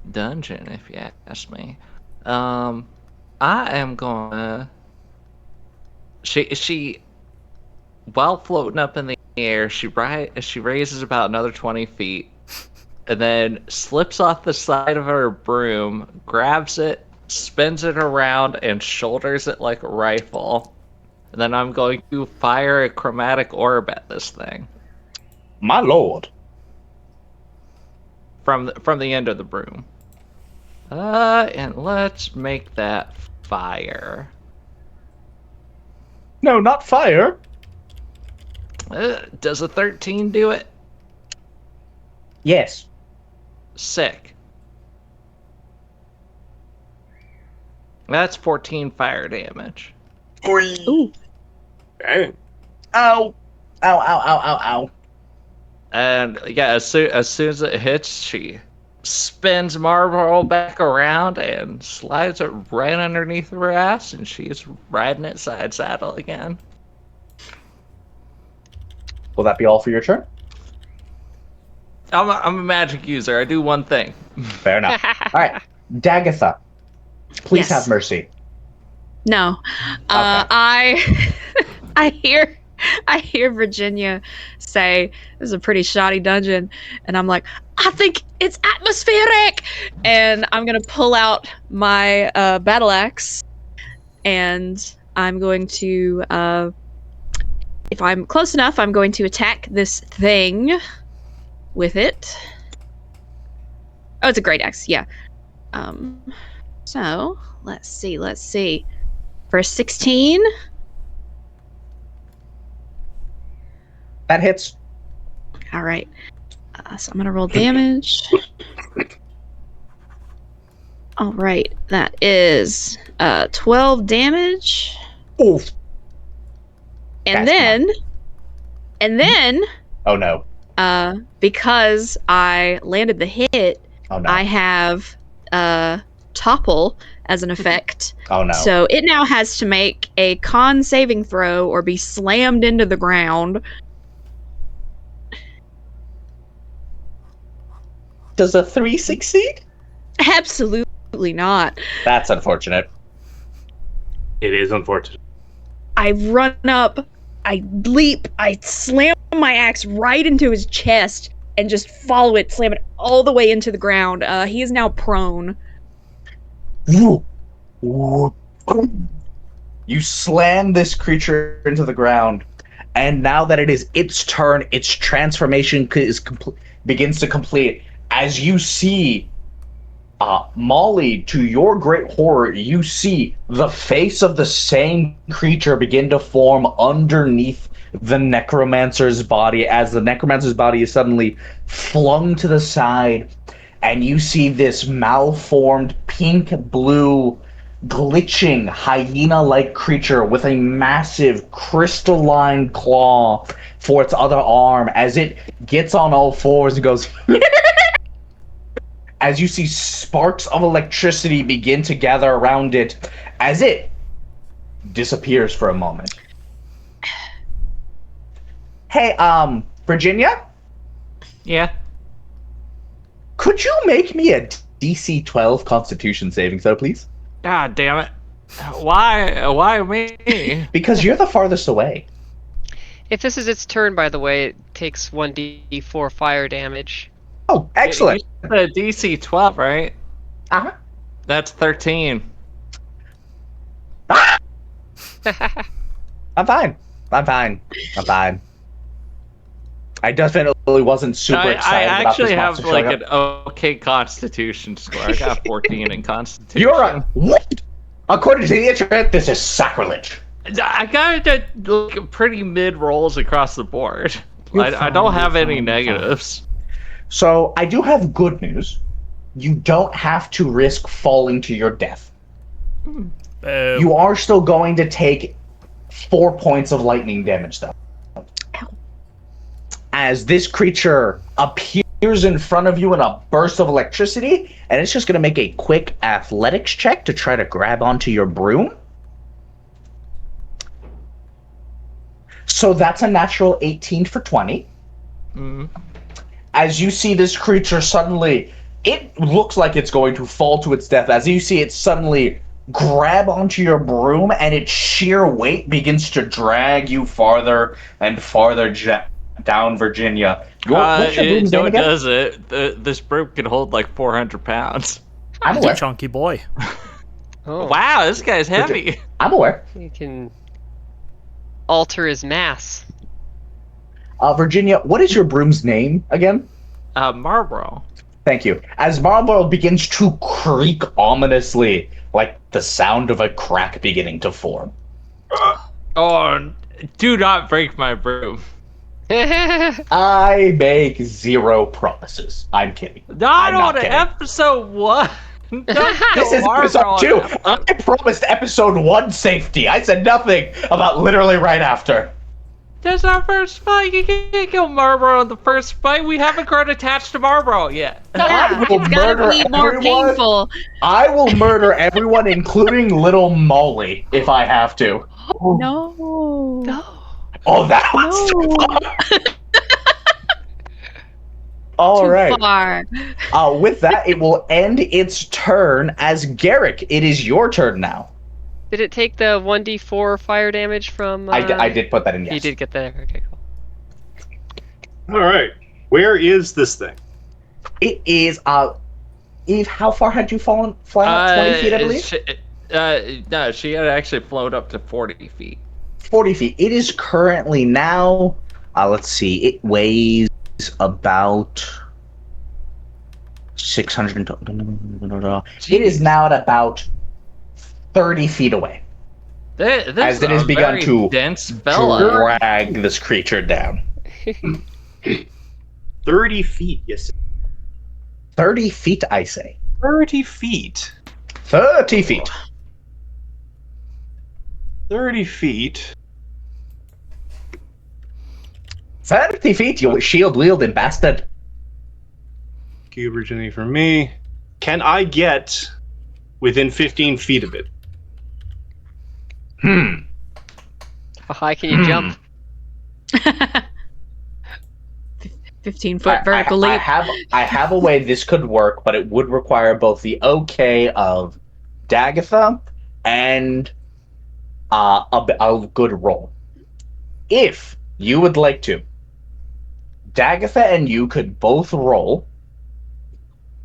dungeon, if you ask me. I am gonna. She, while floating up in the air, she raises about another 20 feet, and then slips off the side of her broom, grabs it, spins it around, and shoulders it like a rifle. And then I'm going to fire a chromatic orb at this thing My lord. from the end of the broom. And let's make that fire. No, not fire. Does a 13 do it? Yes. Sick. That's 14 fire damage. Ooh. Dang. Ow. Ow, ow, ow, ow, ow. And yeah, as soon as it hits, she spins Marlboro back around and slides it right underneath her ass, and she's riding it side saddle again. Will that be all for your turn? I'm a magic user. I do one thing. Fair enough. All right. Dagatha, please Yes. have mercy. No. I hear Virginia say this is a pretty shoddy dungeon, and I'm like, I think it's atmospheric, and I'm gonna pull out my battle axe, and I'm going to, if I'm close enough, I'm going to attack this thing with it. Oh, it's a great axe, yeah. So let's see. For 16. That hits. All right. So I'm going to roll damage. All right. That is 12 damage. Oof. And That's then, Oh no. because I landed the hit, Oh no. I have topple as an effect. Oh no. So it now has to make a con saving throw or be slammed into the ground. Does a 3 succeed? Absolutely not. That's unfortunate. It is unfortunate. I run up, I leap, I slam my axe right into his chest and just follow it, slam it all the way into the ground. He is now prone. You slam this creature into the ground, and now that it is its turn, its transformation begins to complete. As you see, Molly, to your great horror, you see the face of the same creature begin to form underneath the necromancer's body, as the necromancer's body is suddenly flung to the side, and you see this malformed pink-blue glitching hyena-like creature with a massive crystalline claw for its other arm as it gets on all fours and goes as you see sparks of electricity begin to gather around it as it disappears for a moment. Hey, Virginia? Yeah. Could you make me a DC 12 Constitution saving throw, please? God damn it! Why me? Because you're the farthest away. If this is its turn, by the way, it takes 1d4 fire damage. Oh, excellent. You said DC 12, right? Uh-huh. That's 13. Ah! I'm fine. I'm fine. I'm fine. I definitely wasn't super I excited about this actually have monster like showing an up. okay Constitution score. I got 14 in Constitution. You're right. What? According to the internet, this is sacrilege. I got like pretty mid rolls across the board. I don't have any negatives. So I do have good news. You don't have to risk falling to your death. You are still going to take 4 points of lightning damage, though. As this creature appears in front of you in a burst of electricity, and it's just going to make a quick athletics check to try to grab onto your broom. So that's a natural 18 for 20. As you see this creature suddenly, it looks like it's going to fall to its death. As you see it suddenly grab onto your broom, and its sheer weight begins to drag you farther and farther down, Virginia. What's your broom's name it again? does it. This broom can hold like 400 pounds. I'm He's a aware. chunky boy. Oh, Wow, this guy's heavy. I'm aware. you can alter his mass. Virginia, what is your broom's name again? Marlboro. Thank you. As Marlboro begins to creak ominously, like the sound of a crack beginning to form. Oh, do not break my broom. I make zero promises. I'm kidding. Not I'm on kidding. episode 1. This is episode 2. I promised episode 1 safety. I said nothing about literally right after. That's our first fight. You can't kill Marlboro in the first fight. We haven't grown attached to Marlboro yet. I will It's gotta murder be more everyone. painful. I will murder everyone, including little Molly, if I have to. No. No. Oh, that was too far. All Too right. far. With that, it will end its turn as Garrick. It is your turn now. Did it take the 1d4 fire damage from... I did put that in, yes. You did get that. Okay, cool. All right. Where is this thing? It is, Eve, how far had you flown out? 20 feet, I believe? No, she had actually flown up to 40 feet. 40 feet. It is currently now, let's see, it weighs about 600. It is now at about 30 feet away. This As is it has a begun very to dense fella. drag this creature down. 30 feet, yes. 30 feet, I say. 30 feet. 30 feet. 30 feet. 30 feet, you shield-wielding bastard. Cube originally for me. Can I get within 15 feet of it? How high can you jump? 15-foot vertical leap. I have a way this could work, but it would require both the okay of Dagatha and a good roll. If you would like to, Dagatha and you could both roll,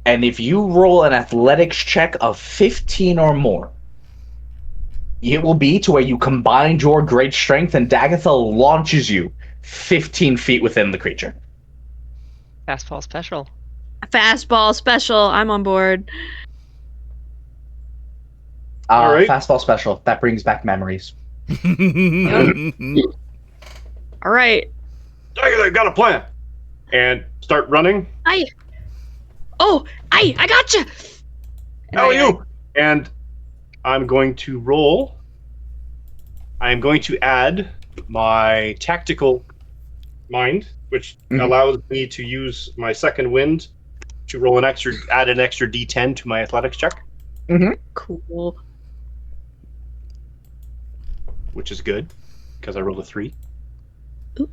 and if you roll an athletics check of 15 or more, it will be to where you combine your great strength and Dagatha launches you 15 feet within the creature. Fastball special. Fastball special. I'm on board. All right. Fastball special. That brings back memories. All right. I got a plan. And start running. I gotcha. How are you? And I'm going to roll. I'm going to add my tactical mind, which allows me to use my second wind to roll add an extra D10 to my athletics check, Cool. which is good because I rolled a 3. Ooh.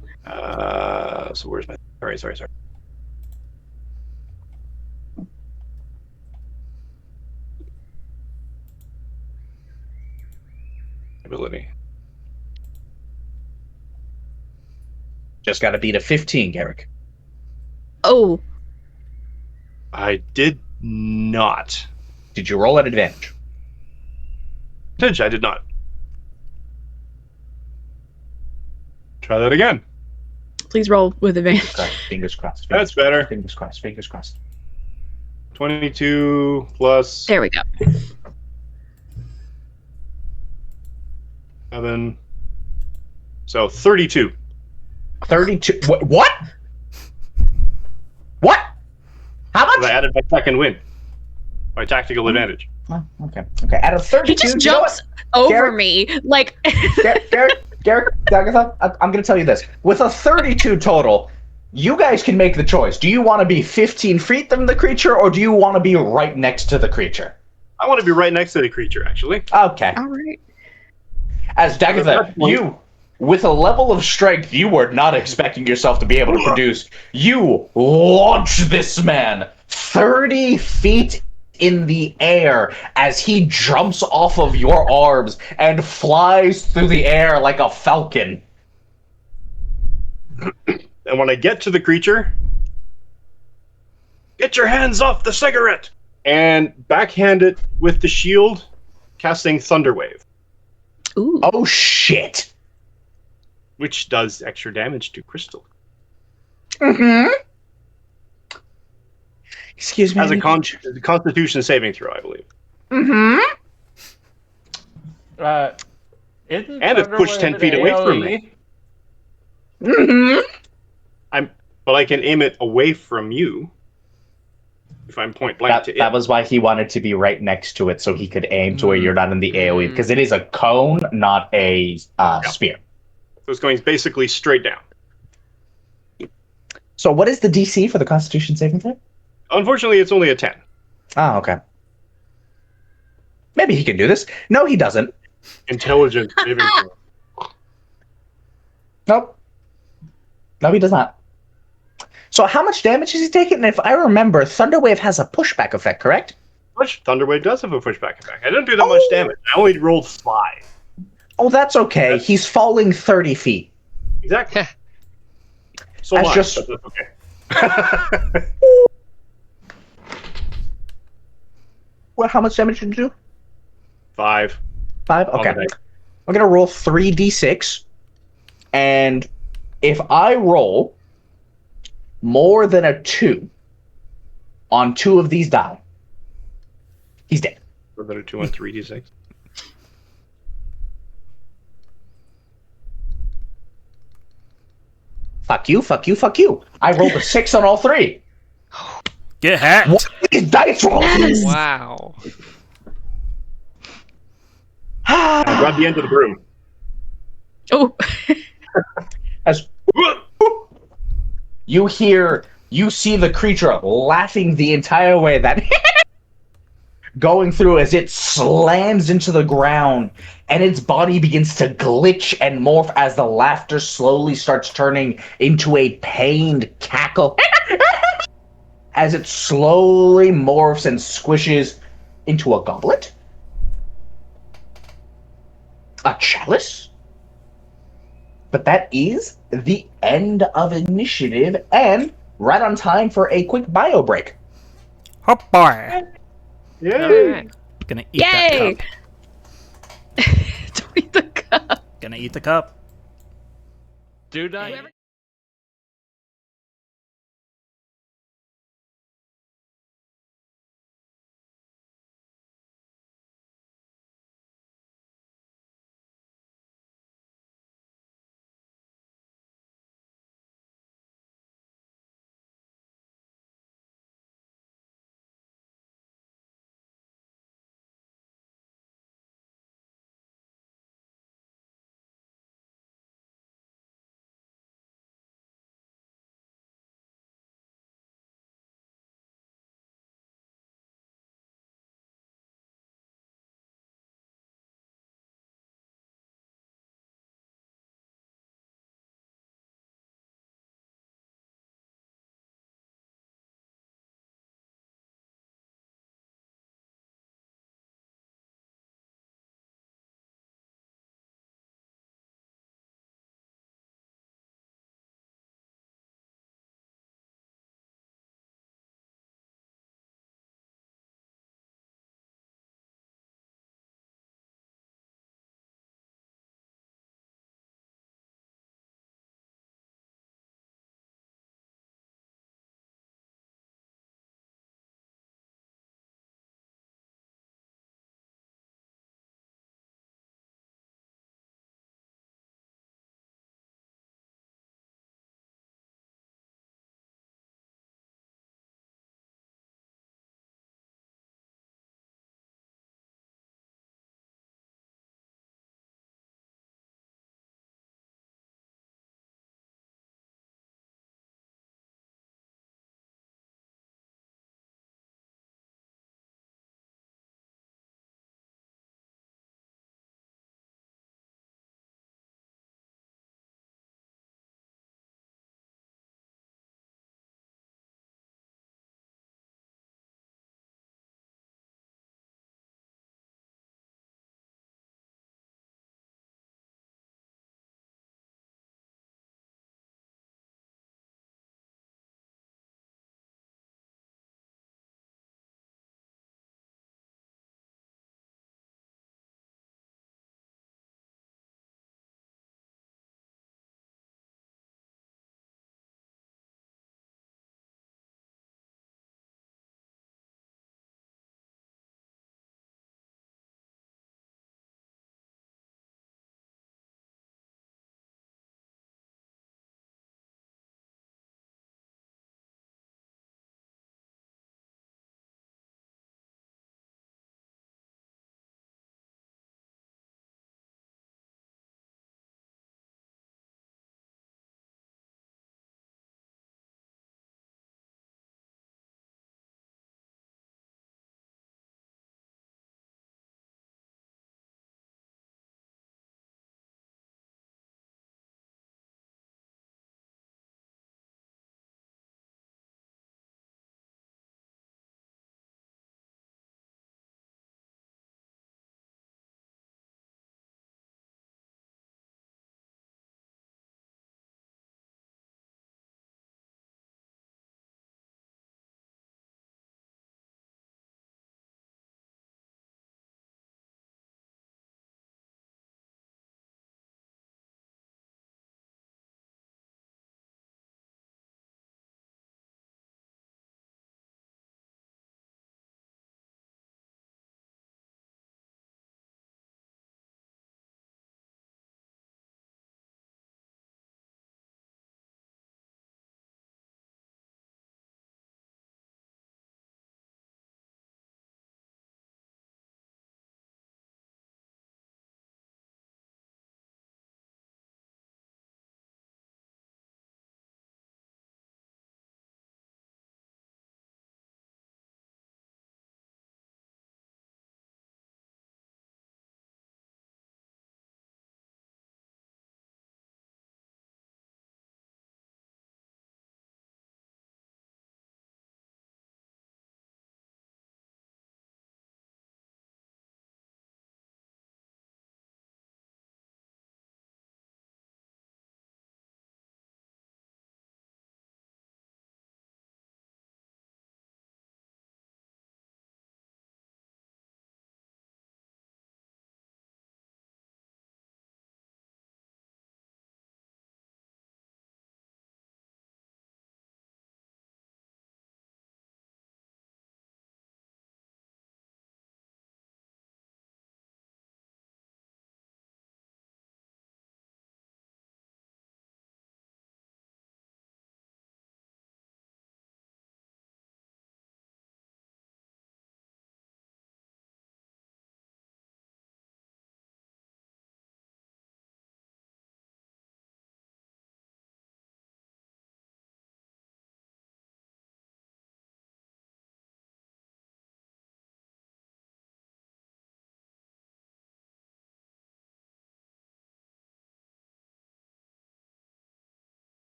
So where's my? Sorry. ability. Just got to beat a 15, Garrick. Oh, I did not. Did you roll at advantage? I did not. Try that again. please roll with advantage. Okay, fingers crossed. That's better. Fingers crossed. Fingers crossed. 22 plus There we go. 7. So 32. 32. What? What? How I much? added my second win. My tactical advantage. Oh, okay. Okay. Out of 32. He just you know jumps over Garrett- me. Like, Garrick, Agatha, I'm going to tell you this. With a 32 total, you guys can make the choice. Do you want to be 15 feet from the creature, or do you want to be right next to the creature? I want to be right next to the creature, actually. Okay. all right. As Dagatha, you, with a level of strength you were not expecting yourself to be able to produce, you launch this man 30 feet in the air as he jumps off of your arms and flies through the air like a falcon. And when I get to the creature, get your hands off the cigarette! And backhand it with the shield, casting Thunderwave, Ooh. Oh shit. which does extra damage to Crystal. Mm-hmm. Excuse me. As a Constitution saving throw, I believe. Mm-hmm. Isn't And it's pushed 10 feet away from me. Mm-hmm. But I can aim it away from you if I'm point blank to it. That was why he wanted to be right next to it, so he could aim to where you're not in the AoE, because it is a cone, not a spear. So it's going basically straight down. So what is the DC for the Constitution saving throw? Unfortunately, it's only a 10. Oh, okay. Maybe he can do this. No, he doesn't. Intelligence saving throw. Nope. No, he does not. So how much damage is he taking? And if I remember, Thunderwave has a pushback effect, correct? Which Thunderwave does have a pushback effect. I didn't do that much damage. I only rolled 5. Oh, that's okay. He's falling 30 feet. Exactly. So That's much, just- but that's okay. Well, how much damage did you do? 5. 5? Okay. Okay. I'm going to roll 3d6. And if I roll more than a 2 on 2 of these die, he's dead. Another 2 on 3d6. Fuck you, fuck you, fuck you. I rolled a 6 on all 3. Get hacked. What are these dice rolls? Yes. Wow. I grabbed the end of the broom. Oh, As you see the creature laughing the entire way that going through as it slams into the ground and its body begins to glitch and morph as the laughter slowly starts turning into a pained cackle as it slowly morphs and squishes into a goblet, a chalice. But that is the end of initiative, and right on time for a quick bio break. Hop boy. Yay! Alright. Gonna eat yay! that cup. Don't eat the cup. Gonna eat the cup. Dude, I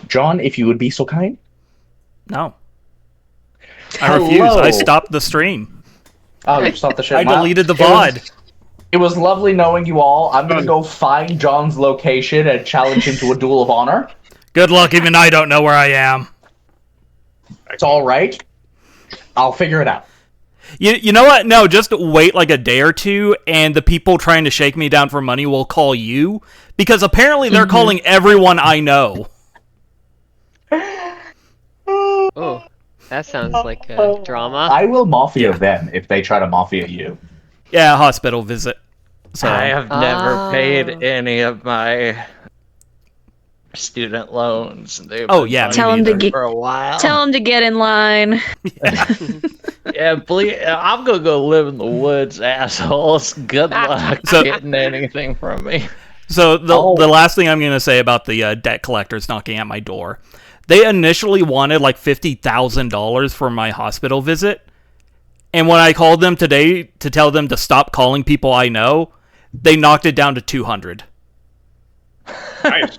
John, if you would be so kind. No. I refuse. I Hello. stopped the stream. Oh, you stopped the shit. I Wow. deleted the It was- VOD. It was lovely knowing you all. I'm gonna go find John's location and challenge him to a duel of honor. Good luck, even I don't know where I am. It's all right. I'll figure it out. You know what? No, just wait like a day or two, and the people trying to shake me down for money will call you, because apparently they're calling everyone I know. Oh, that sounds like a drama. I will mafia Yeah. them if they try to mafia you. Yeah, hospital visit. So I have never Oh. paid any of my student loans. They've Oh, been yeah, money Tell 'em to there get- for a while. Tell him to get in line. Yeah, please. I'm gonna go live in the woods, assholes. Good luck So- getting anything from me. So the Oh. the last thing I'm going to say about the debt collectors knocking at my door, they initially wanted like $50,000 for my hospital visit, and when I called them today to tell them to stop calling people I know, they knocked it down to 200. Nice.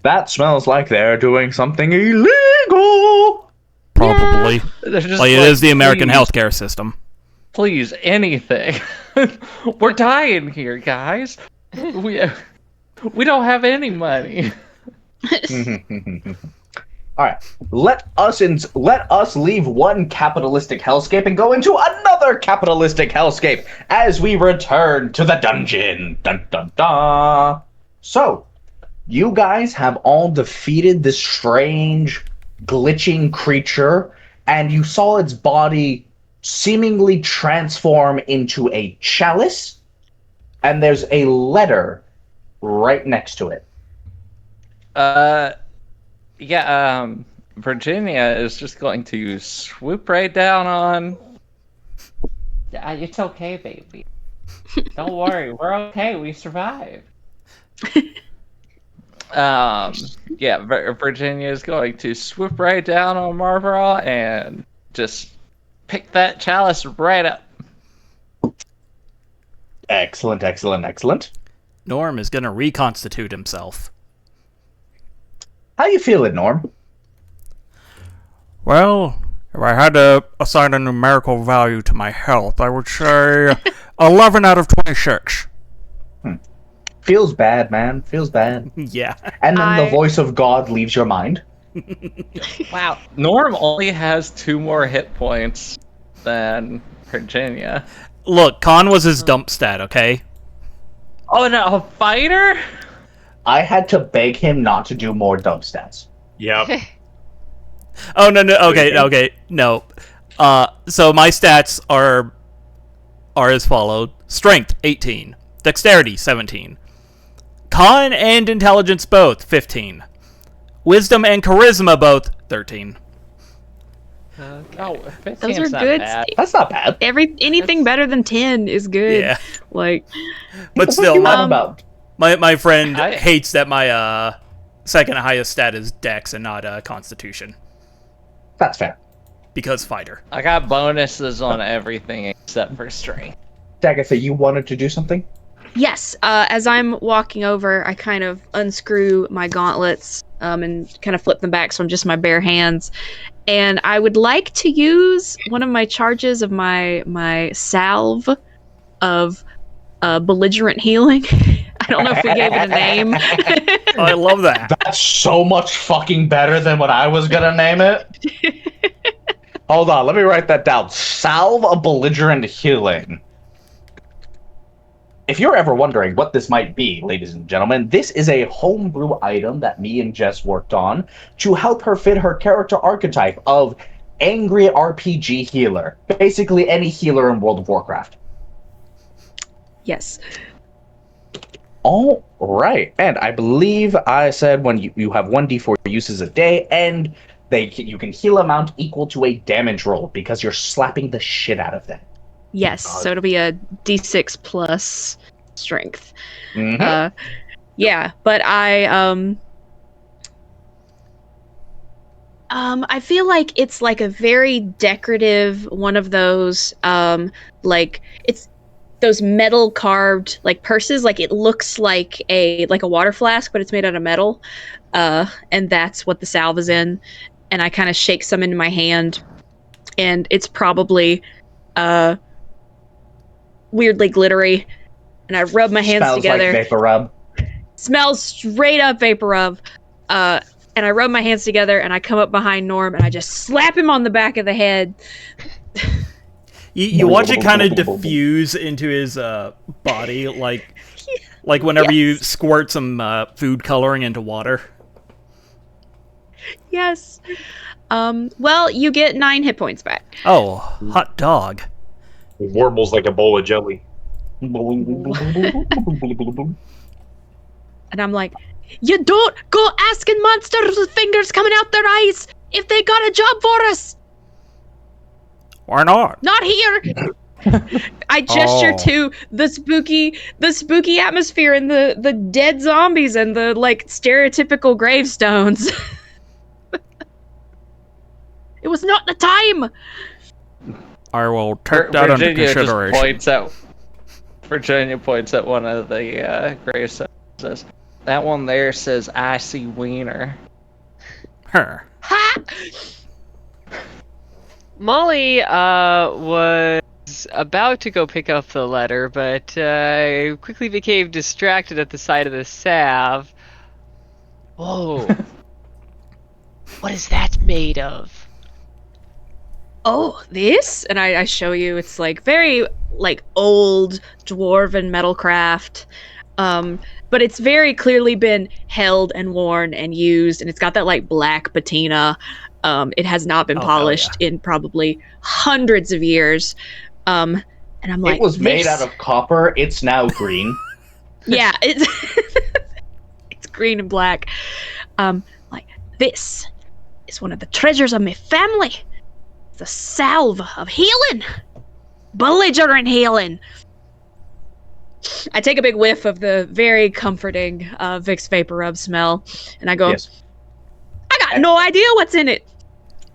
That smells like they're doing something illegal. Probably, They're just like it is the American please, healthcare system. Please, anything. We're dying here, guys. We don't have any money. All right, let us leave one capitalistic hellscape and go into another capitalistic hellscape as we return to the dungeon. Dun dun dun. So, you guys have all defeated this strange, glitching creature, and you saw its body seemingly transform into a chalice, and there's a letter right next to it. Virginia is just going to swoop right down on. It's okay, baby. Don't worry, we're okay. We survived. Virginia is going to swoop right down on Marlborough and just pick that chalice right up. Excellent, excellent, excellent. Norm is going to reconstitute himself. How you feeling, Norm? Well, if I had to assign a numerical value to my health, I would say 11 out of 26. Feels bad, man. Feels bad. Yeah. And then the I- voice of God leaves your mind. Wow. Norm only has 2 more hit points than Virginia. Look, Khan was his dump stat, okay? Oh no, a fighter? I had to beg him not to do more dump stats. Yep. Oh, no, no. So my stats are as follows. Strength, 18. Dexterity, 17. Con and intelligence both, 15. Wisdom and charisma both, 13. Oh, 15's Those are not good. bad. That's not bad. Anything better than 10 is good. Yeah. Like, But What are still, you my, on about? my friend I- hates that my second highest stat is Dex and not Constitution. That's fair. Because fighter. I got bonuses on everything except for strength. Dagatha, you wanted to do something? yes, as I'm walking over, I kind of unscrew my gauntlets and kind of flip them back so I'm just my bare hands. And I would like to use one of my charges of my salve of belligerent healing. I don't know if we gave it a name. Oh, I love that. That's so much fucking better than what I was gonna name it. Hold on, let me write that down. Salve a belligerent healing. If you're ever wondering what this might be, ladies and gentlemen, this is a homebrew item that me and Jess worked on to help her fit her character archetype of angry RPG healer. Basically any healer in World of Warcraft. Yes. All right, and I believe I said when you have 1d4 uses a day, and you can heal amount equal to a damage roll because you're slapping the shit out of them. Yes. So it'll be a d6 plus strength. Mhm. Yeah, but I feel like it's like a very decorative one of those like those metal carved like purses. Like it looks like a water flask, but it's made out of metal. And that's what the salve is in. And I kind of shake some into my hand, and it's probably weirdly glittery. And I rub my hands together. Smells like vapor rub. Smells straight up vapor rub. And I rub my hands together, and I come up behind Norm, and I just slap him on the back of the head. You watch it kind of diffuse into his body, like whenever you squirt some food coloring into water. Yes. Well, you get 9 hit points back. Oh, hot dog. It warbles like a bowl of jelly. And I'm like, you don't go asking monsters with fingers coming out their eyes if they got a job for us. Why not? Not here. I gesture to the spooky atmosphere and the dead zombies and the like stereotypical gravestones. It was not the time. I will take that into Virginia consideration. Virginia points at one of the gravestones and says, that one there says, I see wiener. Her. Ha! Molly was about to go pick up the letter, but quickly became distracted at the sight of the salve. Whoa. What is that made of? Oh, this? And I show you. It's like very like old dwarven metalcraft. But it's very clearly been held and worn and used, and it's got that like black patina. It has not been polished in probably hundreds of years. And I'm like, it was made out of copper. It's now green. Yeah, it's it's green and black. Like this is one of the treasures of my family. The salve of healing, belligerent healing. I take a big whiff of the very comforting Vicks Vapor Rub smell, and I go, Yes. I got no idea what's in it.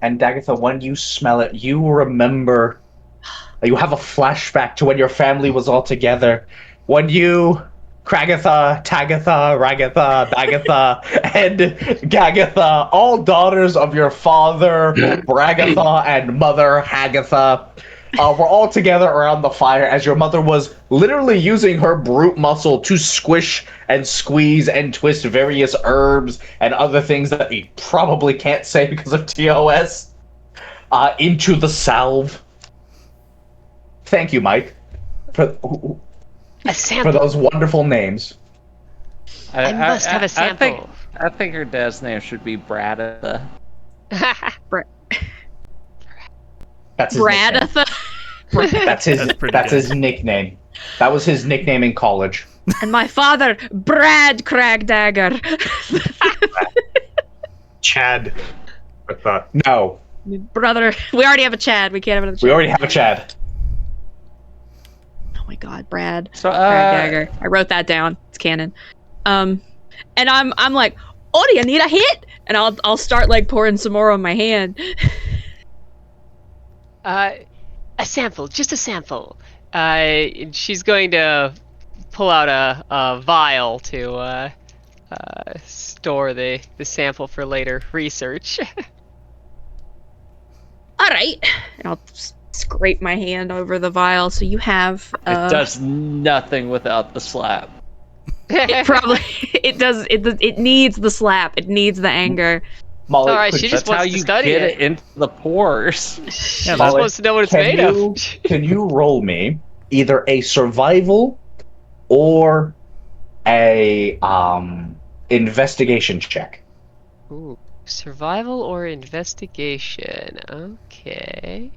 And Dagatha, when you smell it, you remember, you have a flashback to when your family was all together. When you, Kragatha, Tagatha, Ragatha, Bagatha, and Gagatha, all daughters of your father, Bragatha, and mother, Hagatha, were all together around the fire as your mother was literally using her brute muscle to squish and squeeze and twist various herbs and other things that we probably can't say because of TOS into the salve. Thank you, Mike, for those wonderful names. I must have a sample. I think her dad's name should be Bradatha. That's his nickname. That's his nickname. That was his nickname in college. And my father, Brad Cragdagger. Chad. I thought. No. Brother, we already have a Chad. We can't have another Chad. We already have a Chad. Oh my God, Brad. So, Cragdagger. I wrote that down. It's canon. And I'm like, oh, do you need a hit? And I'll start like pouring some more on my hand. A sample, just a sample. She's going to pull out a vial to store the sample for later research. All right. And I'll scrape my hand over the vial. So you have. It does nothing without the slap. It does. It needs the slap. It needs the anger. Molly, All right, she just wants to study get it. into the pores. She just wants to know what it's made of. Can you roll me either a survival or a investigation check? Ooh, survival or investigation? Okay.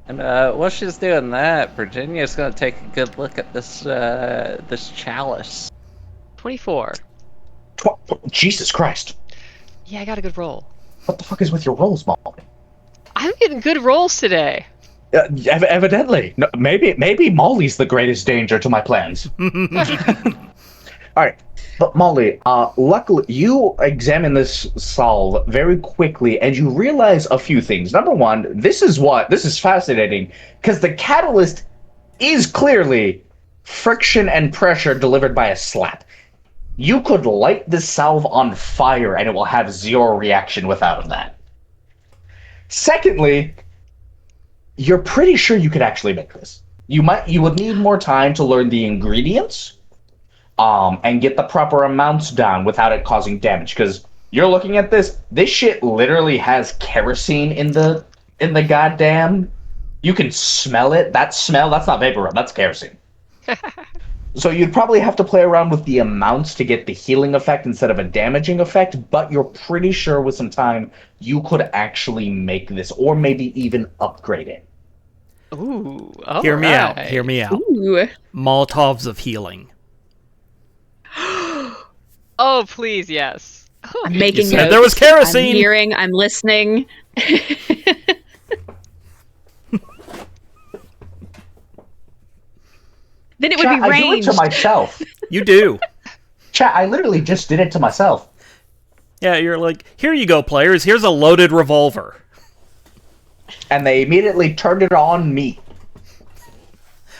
And while she's doing that, Virginia's gonna take a good look at this this chalice. 24. Jesus Christ! Yeah, I got a good roll. What the fuck is with your rolls, Molly? I'm getting good rolls today. Evidently, no, maybe Molly's the greatest danger to my plans. All right, but Molly, luckily you examine this salve very quickly, and you realize a few things. Number one, this is fascinating because the catalyst is clearly friction and pressure delivered by a slap. You could light this salve on fire and it will have zero reaction without that. Secondly, you're pretty sure you could actually make this. You would need more time to learn the ingredients, and get the proper amounts down without it causing damage. Because you're looking at this shit literally has kerosene in the goddamn. You can smell it. That smell, that's not vapor rub, that's kerosene. So you'd probably have to play around with the amounts to get the healing effect instead of a damaging effect, but you're pretty sure with some time you could actually make this, or maybe even upgrade it. Ooh, Hear me out. Hear me out. Ooh. Molotovs of healing. Oh, please, yes. I'm making You said notes. there was kerosene. I'm hearing. I'm listening. Then it would Chat, be I do it ranged. to myself. You do. Chat, I literally just did it to myself. Yeah, you're like, here you go, players. Here's a loaded revolver. And they immediately turned it on me.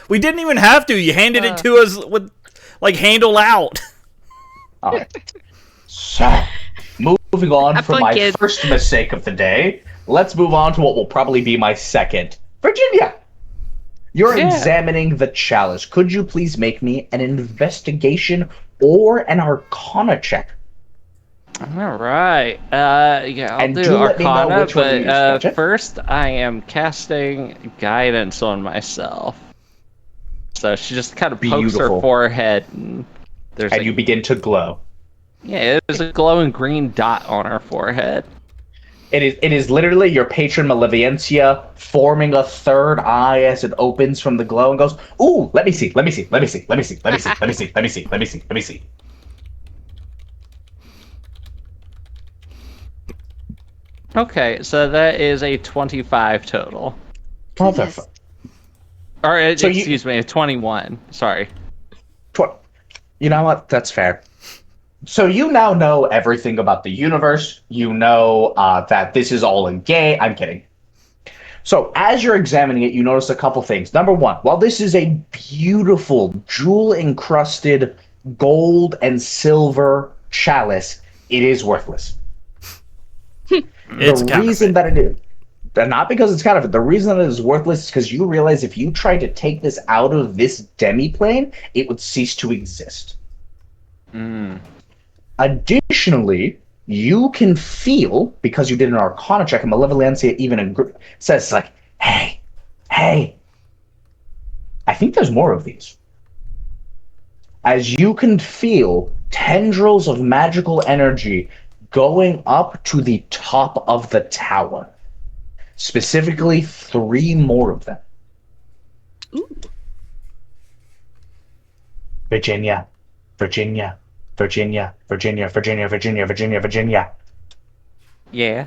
We didn't even have to. You handed it to us with, like, handle out. Alright. So, moving on Have from fun, my kids. first mistake of the day, let's move on to what will probably be my second. Virginia! You're Yeah. examining the chalice. Could you please make me an investigation or an arcana check? All right. Yeah, I'll And do do let me know Arcana, which one you use, but gotcha? first I am casting guidance on myself. So she just kind of pokes her Beautiful. forehead, and there's And you begin to glow. there's a glowing green dot on her forehead. It is literally your patron Malevolencia forming a third eye as it opens from the glow and goes, ooh, let me see, let me see, let me see, let me see, let me see, let me see, let me see, let me see, let me see. Okay, so that is a 25 total. Goodness. Motherfucker. Or, So you- excuse me, a 21. Sorry. You know what? That's fair. So you now know everything about the universe. You know that this is all in game. I'm kidding. So as you're examining it, you notice a couple things. Number one, while this is a beautiful jewel-encrusted gold and silver chalice, it is worthless. It's The counterfeit. reason that it is, and not because it's counterfeit, the reason that it is worthless is because you realize if you tried to take this out of this demi-plane, it would cease to exist. Mm. Additionally, you can feel, because you did an Arcana check, and Malevolencia even says, like, hey, I think there's more of these. As you can feel tendrils of magical energy going up to the top of the tower. Specifically, 3 more of them. Ooh. Virginia. Yeah.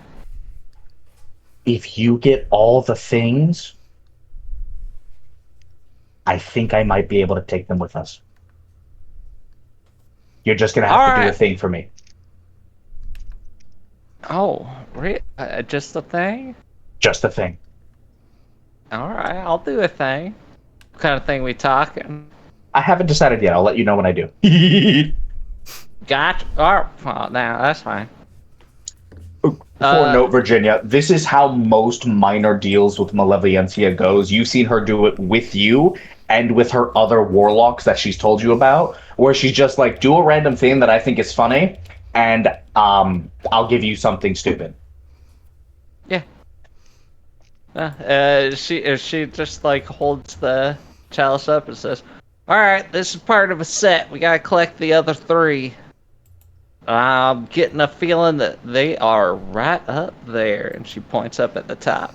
If you get all the things, I think I might be able to take them with us. You're just gonna have to do a Alright. thing for me. Oh, just a thing? Just a thing. Alright, I'll do a thing. What kind of thing we talking? I haven't decided yet. I'll let you know when I do. Gotcha. Oh, well, now that's fine. Before note, Virginia, this is how most minor deals with Malevolencia goes. You've seen her do it with you and with her other warlocks that she's told you about, where she's just like, do a random thing that I think is funny, and I'll give you something stupid. Yeah. She just like holds the chalice up and says, "Alright, this is part of a set. We gotta collect the other 3. I'm getting a feeling that they are right up there." And she points up at the top.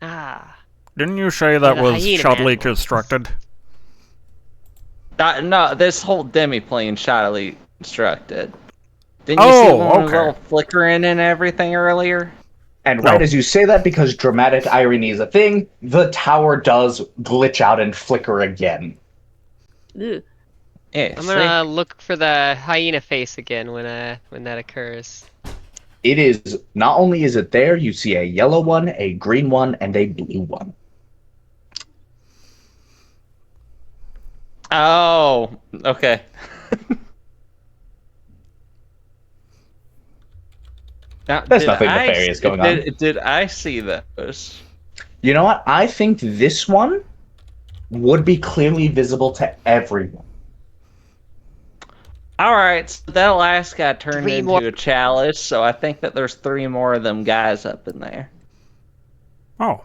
Ah. Didn't you say that the was hyena shoddily man. constructed? No, this whole demi-plane shoddily constructed. Didn't you see Oh, one okay. little flickering and everything earlier? And right No. as you say that, because dramatic irony is a thing, the tower does glitch out and flicker again. Ugh. Yeah, I'm see? gonna look for the hyena face again when that occurs. It is, not only is it there, you see a yellow one, a green one, and a blue one. Oh, okay. Now, There's nothing nefarious going on. Did I see those? You know what? I think this one would be clearly visible to everyone. All right, so that last guy turned Three into more. a chalice, so I think that there's 3 more of them guys up in there. Oh.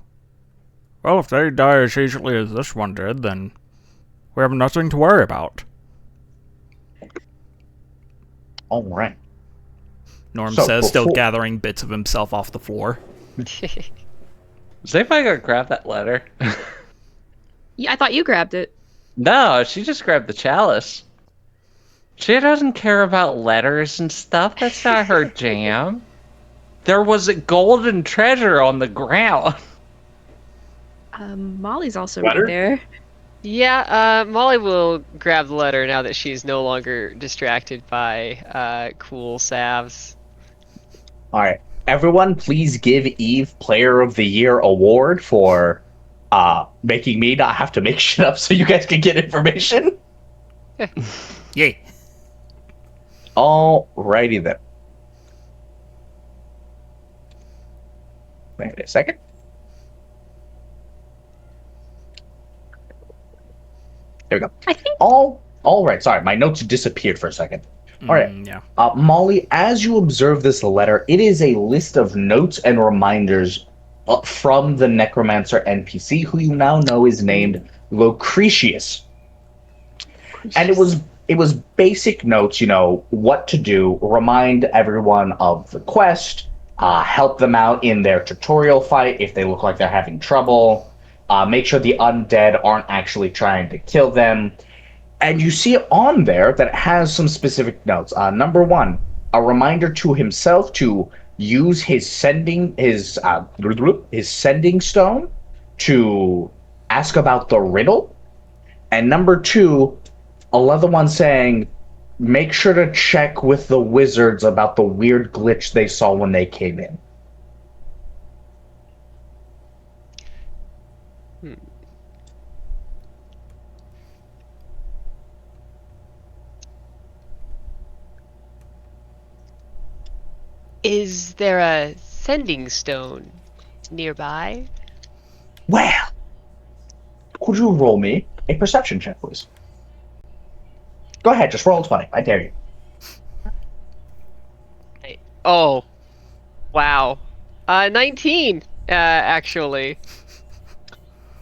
Well, if they die as easily as this one did, then we have nothing to worry about. All right. Norm So, says, still before- gathering bits of himself off the floor. Is anybody gonna grab that letter? Yeah, I thought you grabbed it. No, she just grabbed the chalice. She doesn't care about letters and stuff. That's not her jam. There was a golden treasure on the ground. Molly's also Letter? right there. Yeah, Molly will grab the letter now that she's no longer distracted by cool salves. All right. Everyone, please give Eve Player of the Year award for making me not have to make shit up so you guys can get information. Yay. Alrighty then. Wait a second. There we go. I think All right. Sorry, my notes disappeared for a second. All right. Yeah. Molly, as you observe this letter, it is a list of notes and reminders from the Necromancer NPC, who you now know is named Lucretius. And it was basic notes, what to do, remind everyone of the quest, help them out in their tutorial fight if they look like they're having trouble, make sure the undead aren't actually trying to kill them. And you see on there that it has some specific notes. Number 1, a reminder to himself to use his sending stone to ask about the riddle. And number 2, another one saying, make sure to check with the wizards about the weird glitch they saw when they came in. Is there a sending stone nearby? Well, could you roll me a perception check, please? Go ahead, just roll 20. I dare you. Oh, wow. 19, actually.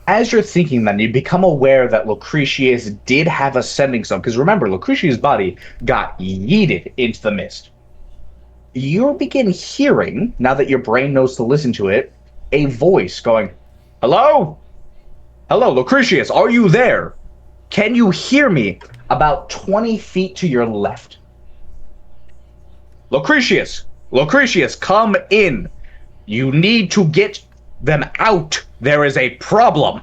As you're thinking that, you become aware that Lucretius did have a sending stone. Because remember, Lucretius' body got yeeted into the mist. You begin hearing, now that your brain knows to listen to it, a voice going, "Hello? Hello, Lucretius, are you there? Can you hear me?" About 20 feet to your left. Lucretius, come in. You need to get them out. There is a problem.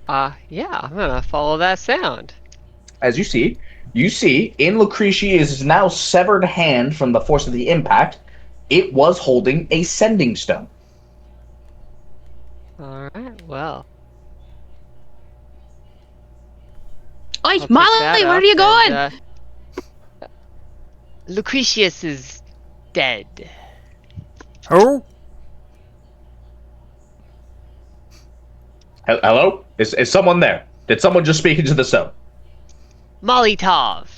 Yeah, I'm gonna follow that sound. As you see in Lucretius' now severed hand from the force of the impact, it was holding a sending stone. Alright, well. Oi, I'll pick Molly, that where are up you going? and, Lucretius is dead. Oh? Hello? Is someone there? Did someone just speak into the stone? Molly Tov,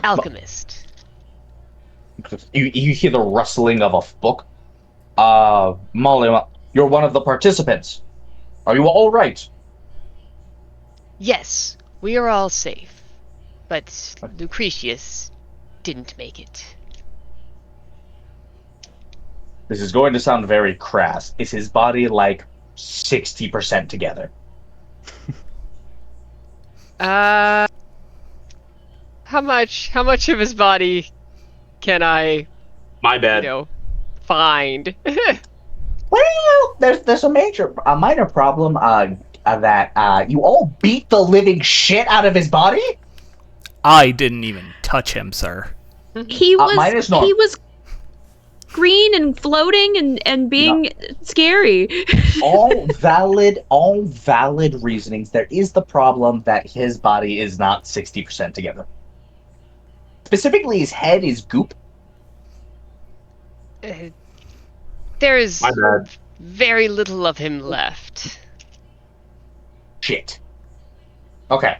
alchemist. You hear the rustling of a book. Molly, you're one of the participants. Are you all right? Yes, we are all safe, but Lucretius didn't make it. This is going to sound very crass. Is his body like 60% together? How much of his body can I, My bad. find? Well, there's a minor problem. That you all beat the living shit out of his body. I didn't even touch him, sir. He was mine is not. he was green and floating and being scary. all valid reasonings. There is the problem that his body is not 60% together. Specifically, his head is goop. There is My bad. very little of him left. Shit. Okay.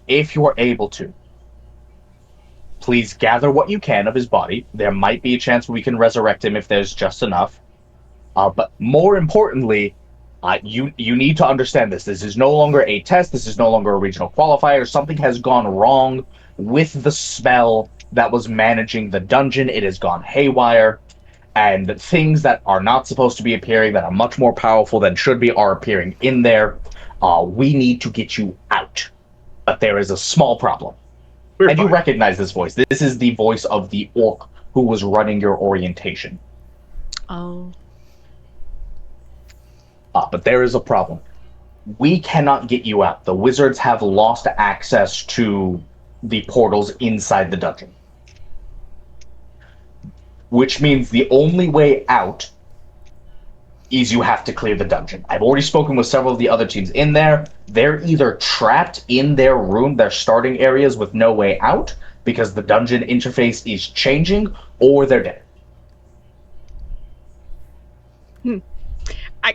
If you're able to, please gather what you can of his body. There might be a chance we can resurrect him if there's just enough. But more importantly, you need to understand this. This is no longer a test. This is no longer a regional qualifier. Something has gone wrong with the spell that was managing the dungeon. It has gone haywire. And things that are not supposed to be appearing, that are much more powerful than should be, are appearing in there. We need to get you out. But there is a small problem. We're And you fine. recognize this voice. This is the voice of the orc who was running your orientation. Oh. But there is a problem. We cannot get you out. The wizards have lost access to the portals inside the dungeon. Which means the only way out is you have to clear the dungeon. I've already spoken with several of the other teams in there. They're either trapped in their room, their starting areas, with no way out because the dungeon interface is changing, or they're dead. I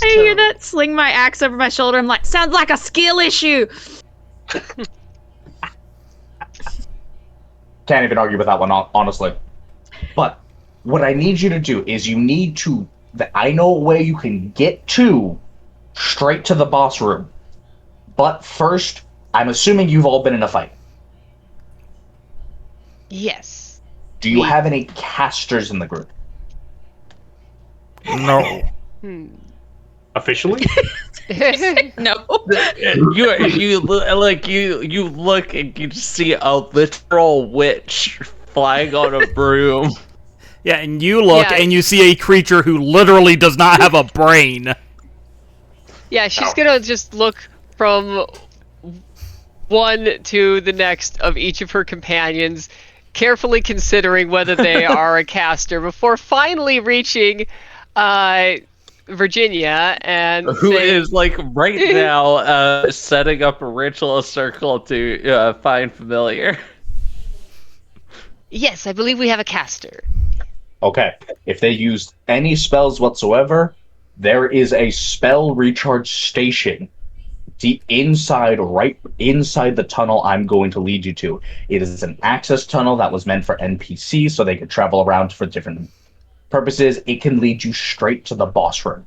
hear that, sling my axe over my shoulder. I'm like, sounds like a skill issue. Can't even argue with that one, honestly. But what I need you to do is you need to... I know a way you can get straight to the boss room. But first, I'm assuming you've all been in a fight. Yes. Do you have any casters in the group? No. Officially? No. You look and you just see a literal witch flying on a broom. Yeah, and you look Yeah. and you see a creature who literally does not have a brain. Yeah, she's gonna just look from one to the next of each of her companions, carefully considering whether they are a caster before finally reaching Virginia and Who saying, is like right now setting up a ritual circle to find familiar. yes, I believe we have a caster. Okay. If they used any spells whatsoever, there is a spell recharge station right inside the tunnel I'm going to lead you to. It is an access tunnel that was meant for NPCs so they could travel around for different purposes. It can lead you straight to the boss room.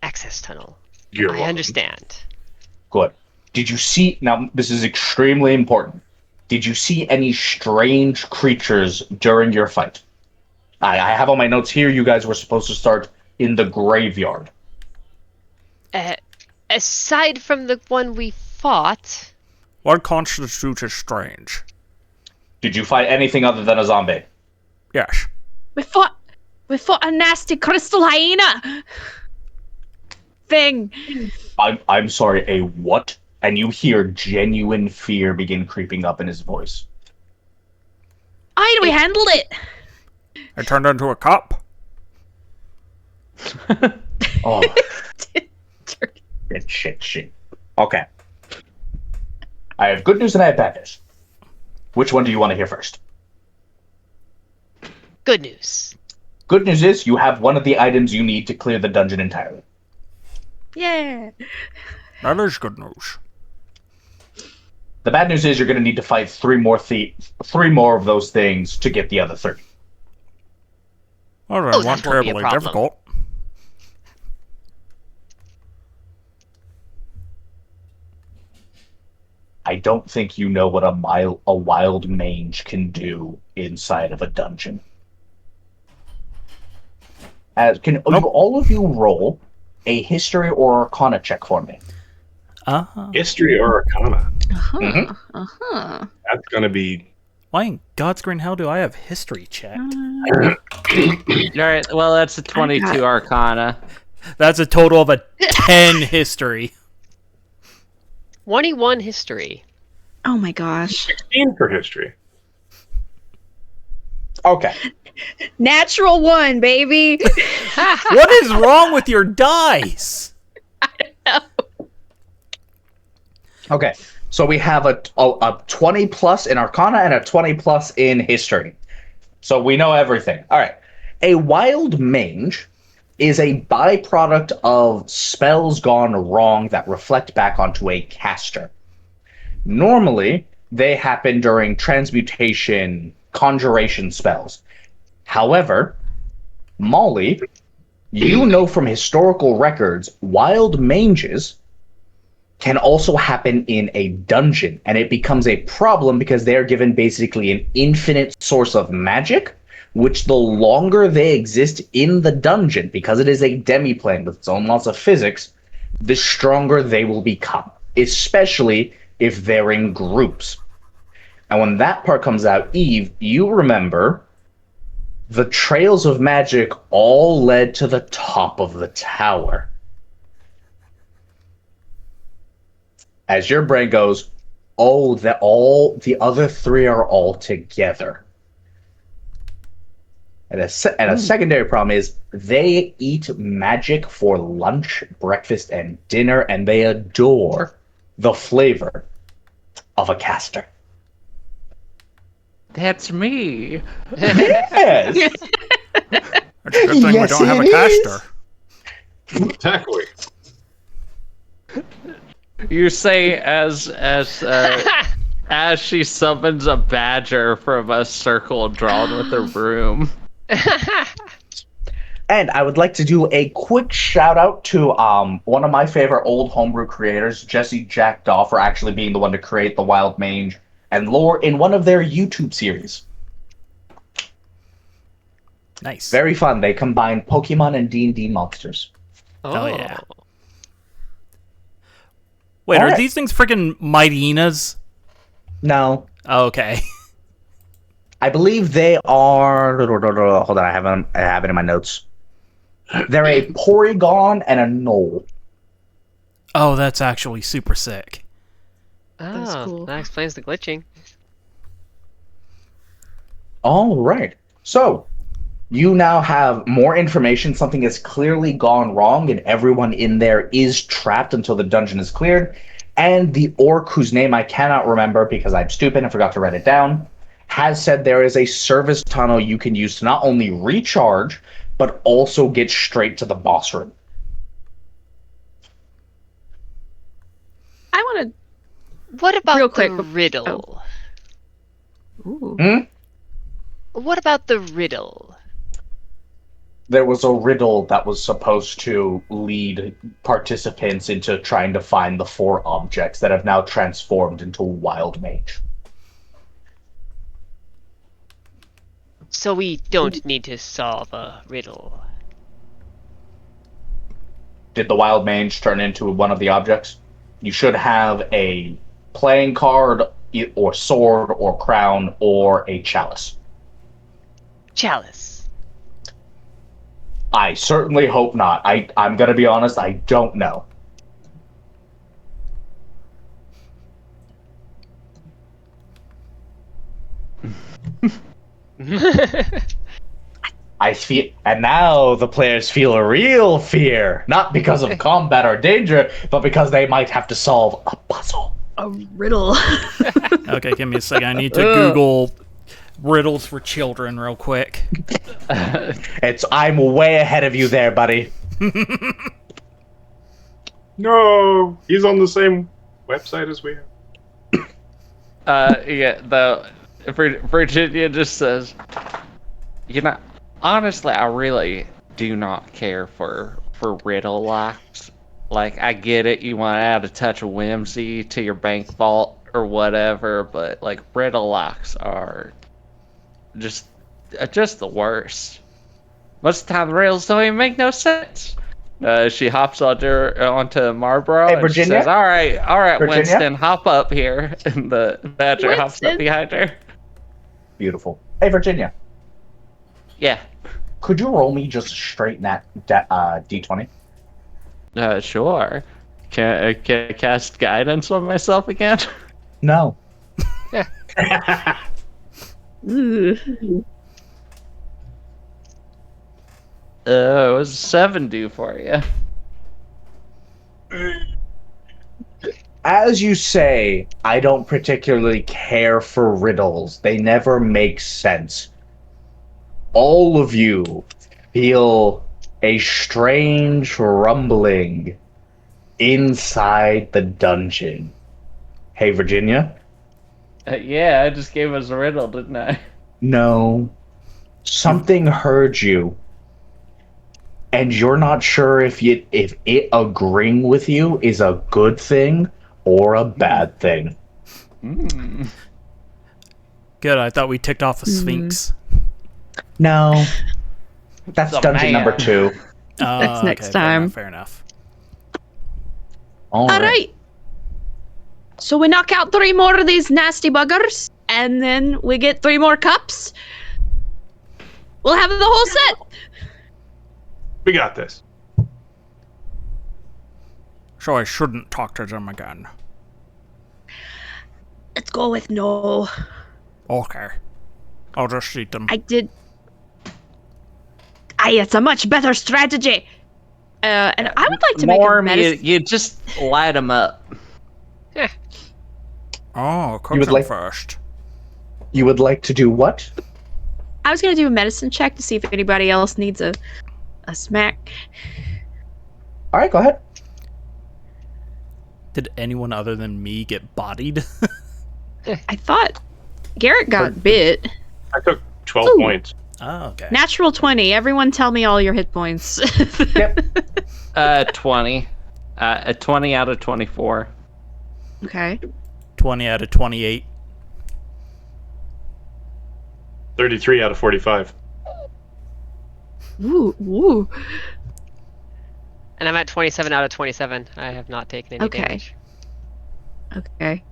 Access tunnel. You're I welcome. understand. Good. Did you see... Now, this is extremely important. Did you see any strange creatures during your fight? I have on my notes here, you guys were supposed to start in the graveyard. Aside from the one we fought, What constitutes as strange? Did you fight anything other than a zombie? Yes. We fought a nasty crystal hyena thing. I'm sorry, a what? And you hear genuine fear begin creeping up in his voice. Aye, we handled it. I turned into a cop. Oh. Shit. Okay. I have good news and I have bad news. Which one do you want to hear first? good news. Good news is you have one of the items you need to clear the dungeon entirely. Yeah. That is good news. The bad news is you're going to need to fight three more of those things to get the other 30. Well, Oh, that that wasn't won't be a terribly problem. difficult. I don't think you know what a wild mage can do inside of a dungeon. Can all of you roll a history or arcana check for me? History or Arcana? Uh-huh. Mhm. Uh-huh. That's gonna be. Why in God's green hell do I have history checked? Alright, well, that's a 22 Arcana. That's a total of a 10 history. 21 history. Oh my gosh. 16 for history. Okay. Natural 1, baby. What is wrong with your dice? Okay. So we have a 20 plus in Arcana and a 20 plus in History. So we know everything. All right. A wild mage is a byproduct of spells gone wrong that reflect back onto a caster. Normally, they happen during transmutation, conjuration spells. However, Molly, you know from historical records, wild mages can also happen in a dungeon, and it becomes a problem because they are given basically an infinite source of magic, which the longer they exist in the dungeon, because it is a demi-plane with its own laws of physics, the stronger they will become, especially if they're in groups. And when that part comes out, Eve, you remember the trails of magic all led to the top of the tower. As your brain goes, oh, that all the other three are all together. And a secondary problem is they eat magic for lunch, breakfast, and dinner, and they adore the flavor of a caster. That's me. Yes! It's a good thing we Yes, don't have a it caster. Exactly. You say as she summons a badger from a circle drawn with a broom. And I would like to do a quick shout out to one of my favorite old homebrew creators, Jesse Jackdaw, for actually being the one to create the Wild Mage and lore in one of their YouTube series. Nice. Very fun. They combine Pokemon and D&D monsters. Hell yeah. Wait, All are right. these things freaking Mightynas? No. Oh, okay. I believe they are... Hold on, I have it in my notes. They're a Porygon and a Knoll. Oh, that's actually super sick. That's cool. That explains the glitching. All right. So, you now have more information. Something has clearly gone wrong, and everyone in there is trapped until the dungeon is cleared. And the orc, whose name I cannot remember because I'm stupid and forgot to write it down, has said there is a service tunnel you can use to not only recharge, but also get straight to the boss room. I want What about Real the quick, riddle? to. Ooh. What about the riddle? There was a riddle that was supposed to lead participants into trying to find the 4 objects that have now transformed into a wild mage. So we don't need to solve a riddle. Did the wild mage turn into one of the objects? You should have a playing card, or sword, or crown, or a chalice. Chalice. I certainly hope not. I'm gonna be honest, I don't know. And now the players feel a real fear, not because of combat or danger, but because they might have to solve a puzzle. A riddle. Okay, give me a second. I need to Google riddles for children real quick. I'm way ahead of you there, buddy. No, he's on the same website as we have. Yeah, Virginia just says, you know, honestly, I really do not care for riddle locks. Like, I get it, you want to add a touch of whimsy to your bank vault or whatever, but like riddle locks are just the worst. Most of the time, the riddles don't even make no sense. She hops onto Marlboro Hey, and she Virginia? says, all right, Virginia? Winston, hop up here. And the badger hops Winston? up behind her. Beautiful. Hey, Virginia, Yeah, could you roll me just straight in that D20? sure. Can I cast guidance on myself again? No. Ooh. It was 7 do for you. As you say, I don't particularly care for riddles. They never make sense. All of you feel a strange rumbling inside the dungeon. Hey, Virginia? Yeah, I just gave us a riddle, didn't I? No. Something heard you. And you're not sure if it agreeing with you is a good thing or a bad thing. Mm. Good, I thought we ticked off the Sphinx. No. That's The dungeon man. number 2. That's next okay, time. Fair enough. All All right. So we knock out 3 more of these nasty buggers, and then we get 3 more cups. We'll have the whole set. We got this. So I shouldn't talk to them again. Let's go with no. Okay. I'll just eat them. It's a much better strategy. And I would like to make a Norm, medicine. you just light them up. Oh, cook You would them like- first. You would like to do what? I was gonna do a medicine check to see if anybody else needs a smack. All right, go ahead. Did anyone other than me get bodied? I thought Garrett got bit. I took 12 Ooh. points. Oh, okay. Natural 20. Everyone tell me all your hit points. 20. 20 out of 24. Okay. 20 out of 28. 33 out of 45. Ooh. And I'm at 27 out of 27. I have not taken any Okay. damage. Okay.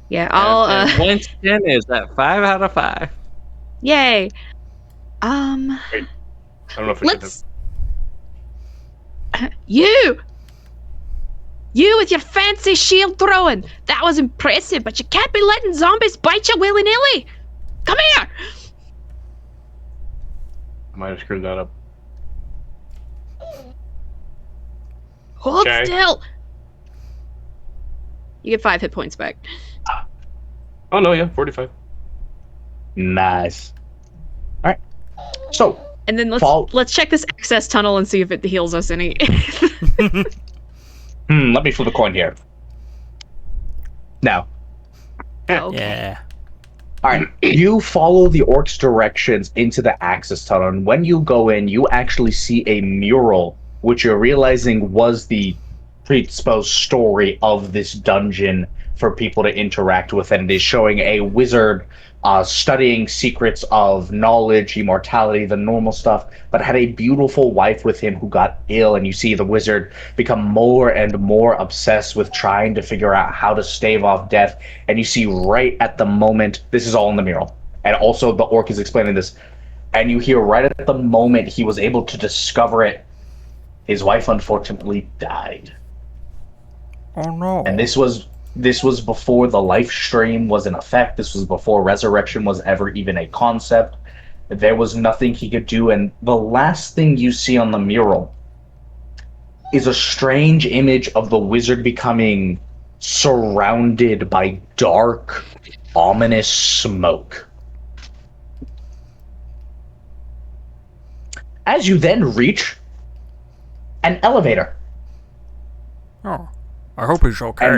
Yeah, I'll And Winston is at 5 out of 5. yay. I don't know if we should Let's You with your fancy shield throwing. That was impressive, but you can't be letting zombies bite you willy-nilly. Come here. I might have screwed that up. Hold Okay. still. You get 5 hit points back. Oh, no, yeah, 45. Nice. All right. So, And then let's check this access tunnel and see if it heals us any. let me flip a coin here. Now, Okay. Yeah. all right. You follow the orc's directions into the access tunnel, and when you go in, you actually see a mural, which you're realizing was the predisposed story of this dungeon for people to interact with, and it is showing a wizard studying secrets of knowledge, immortality, the normal stuff, but had a beautiful wife with him who got ill, and you see the wizard become more and more obsessed with trying to figure out how to stave off death, and you see right at the moment, this is all in the mural, and also the orc is explaining this, and you hear right at the moment he was able to discover it, his wife unfortunately died. Oh no. And this was before the life stream was in effect. This was before resurrection was ever even a concept. There was nothing he could do, and the last thing you see on the mural is a strange image of the wizard becoming surrounded by dark, ominous smoke. As you then reach an elevator. Oh. I hope he's okay.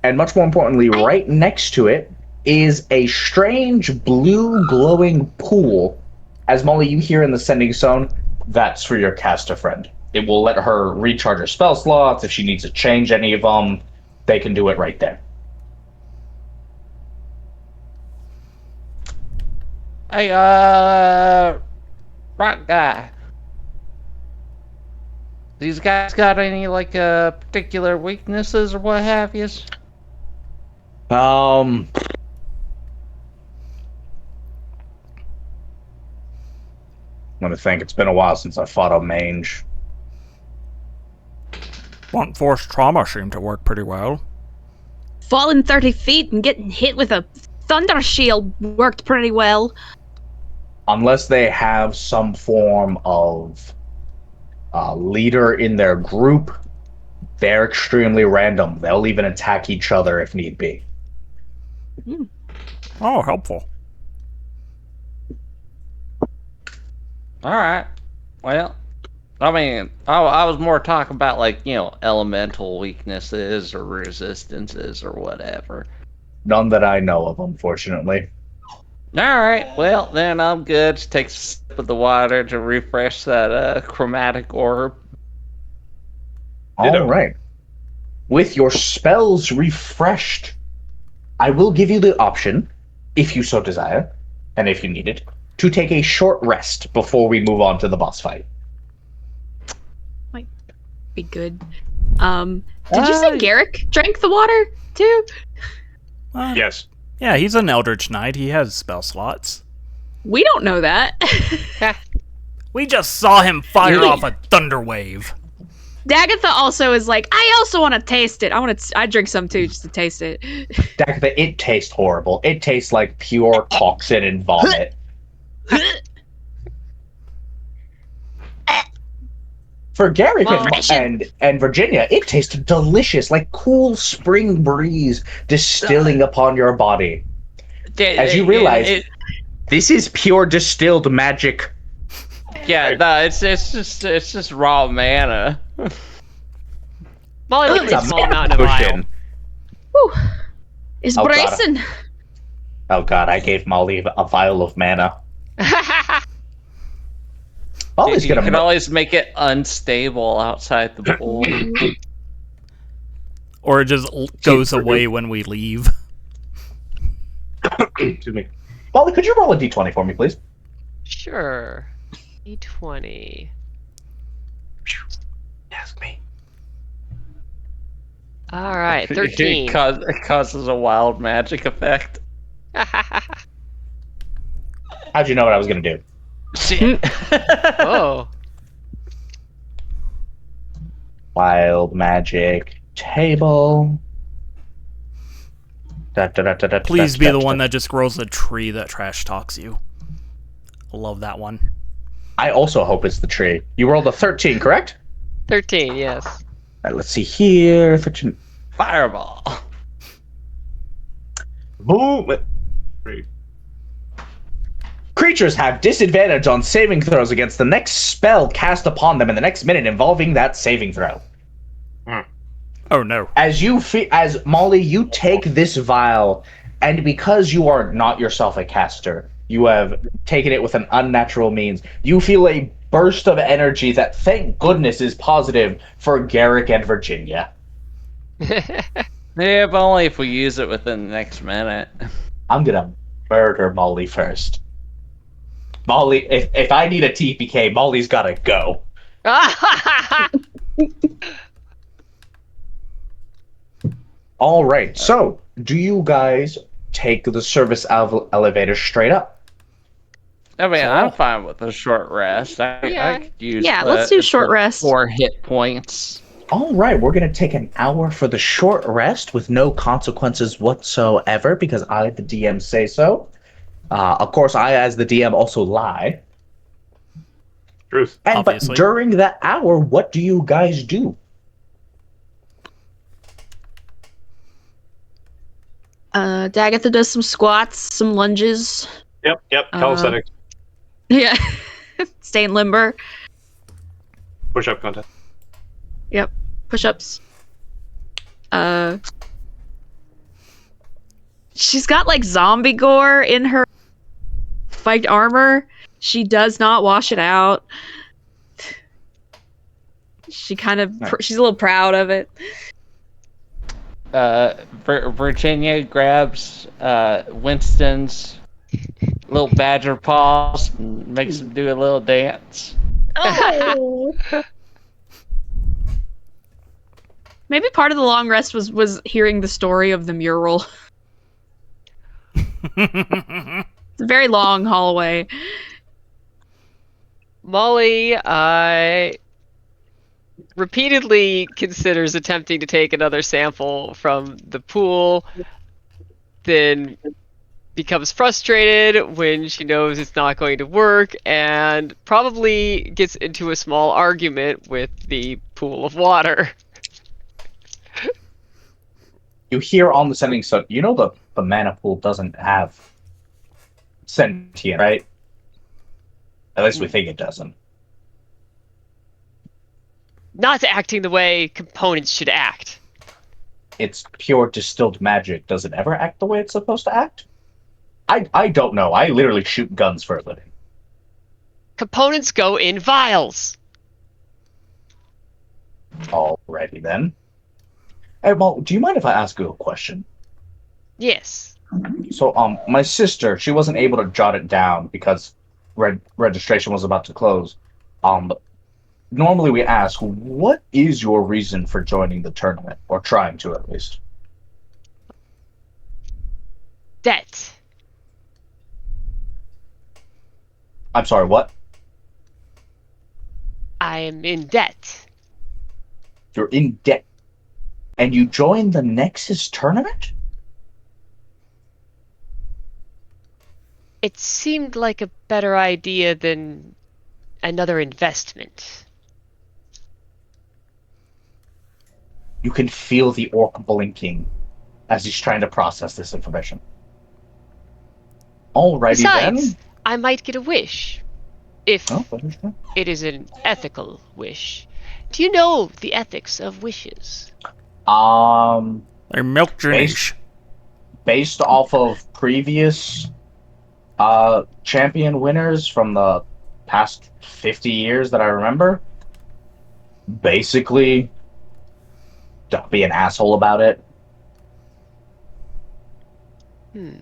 And much more importantly, right next to it is a strange blue glowing pool. As Molly, you hear in the sending zone, that's for your caster friend. It will let her recharge her spell slots. If she needs to change any of them, they can do it right there. Hey, rock guy. These guys got any, particular weaknesses or what have you? I'm gonna think. It's been a while since I fought a mage. Blunt force trauma seemed to work pretty well. Falling 30 feet and getting hit with a thunder shield worked pretty well. Unless they have some form of leader in their group, they're extremely random. They'll even attack each other if need be. Oh, helpful. All right. Well, I mean, I was more talking about, like, you know, elemental weaknesses or resistances or whatever. None that I know of, unfortunately. All right. Well, then I'm good. Just take a sip of the water to refresh that chromatic orb. All Ditto. right. With your spells refreshed, I will give you the option, if you so desire, and if you need it, to take a short rest before we move on to the boss fight. Might be good. Did you say Garrick drank the water too? Yes. Yeah, he's an Eldritch Knight. He has spell slots. We don't know that. We just saw him fire Really? off a thunder wave. Dagatha also is like, I also want to taste it. I drink some too just to taste it. Dagatha, it tastes horrible. It tastes like pure toxin and vomit. For Garrick and Virginia, it tasted delicious, like cool spring breeze distilling upon your body. As you realize, this is pure distilled magic. Yeah, no, it's just raw mana. Molly likes a small amount of vial. Whew. It's Oh, God. bracing. Oh god, I gave Molly a vial of mana. Molly's You gonna can always make it unstable outside the pool. Or it just goes away when we leave. Excuse me. Molly, could you roll a d20 for me, please? Sure. D20. Ask me. All right, 13. It causes a wild magic effect. How'd you know what I was gonna do? Shit. Oh. Wild magic table. Please be the one that just grows a tree that trash talks you. I love that one. I also hope it's the tree. You rolled a 13, correct? 13, yes. All right, let's see here. 13. Fireball. Boom. Great. Creatures have disadvantage on saving throws against the next spell cast upon them in the next minute involving that saving throw. Oh no. As Molly, you take this vial, and because you are not yourself a caster, you have taken it with an unnatural means. You feel a burst of energy that, thank goodness, is positive for Garrick and Virginia. Yeah, but only if we use it within the next minute. I'm gonna murder Molly first. Molly, if I need a TPK, Molly's gotta go. All right, so do you guys take the service elevator straight up? I mean, I'm fine with a short rest. Yeah. I could use Let's do short rest. 4 hit points. All right, we're going to take an hour for the short rest with no consequences whatsoever because I, the DM, say so. Of course, I, as the DM, also lie. Truth. But Obviously. during that hour, what do you guys do? Dagatha does some squats, some lunges. Yep. Calisthenics. Yeah. Staying limber. Push-up contest. Yep. Push-ups. She's got like zombie gore in her spiked armor. She does not wash it out. She kind of she's a little proud of it. Virginia grabs Winston's little badger paws and makes him do a little dance. Oh. Maybe part of the long rest was hearing the story of the mural. It's a very long hallway. Molly, repeatedly considers attempting to take another sample from the pool, then becomes frustrated when she knows it's not going to work, and probably gets into a small argument with the pool of water. You hear on the sending stone, you know the mana pool doesn't have sentient, right? At least we think it doesn't. Not acting the way components should act. It's pure distilled magic. Does it ever act the way it's supposed to act? I don't know. I literally shoot guns for a living. Components go in vials. Alrighty then. Hey, well, do you mind if I ask you a question? Yes. So, my sister, she wasn't able to jot it down because registration was about to close. But normally we ask, what is your reason for joining the tournament, or trying to at least? Debt. I'm sorry, what? I am in debt. You're in debt, and you joined the Nexus tournament? It seemed like a better idea than another investment. You can feel the orc blinking as he's trying to process this information. Alrighty Besides, then. I might get a wish. If Oh, what is that? it is an ethical wish. Do you know the ethics of wishes? They're milk journeys. Based off of previous champion winners from the past 50 years that I remember, basically, don't be an asshole about it.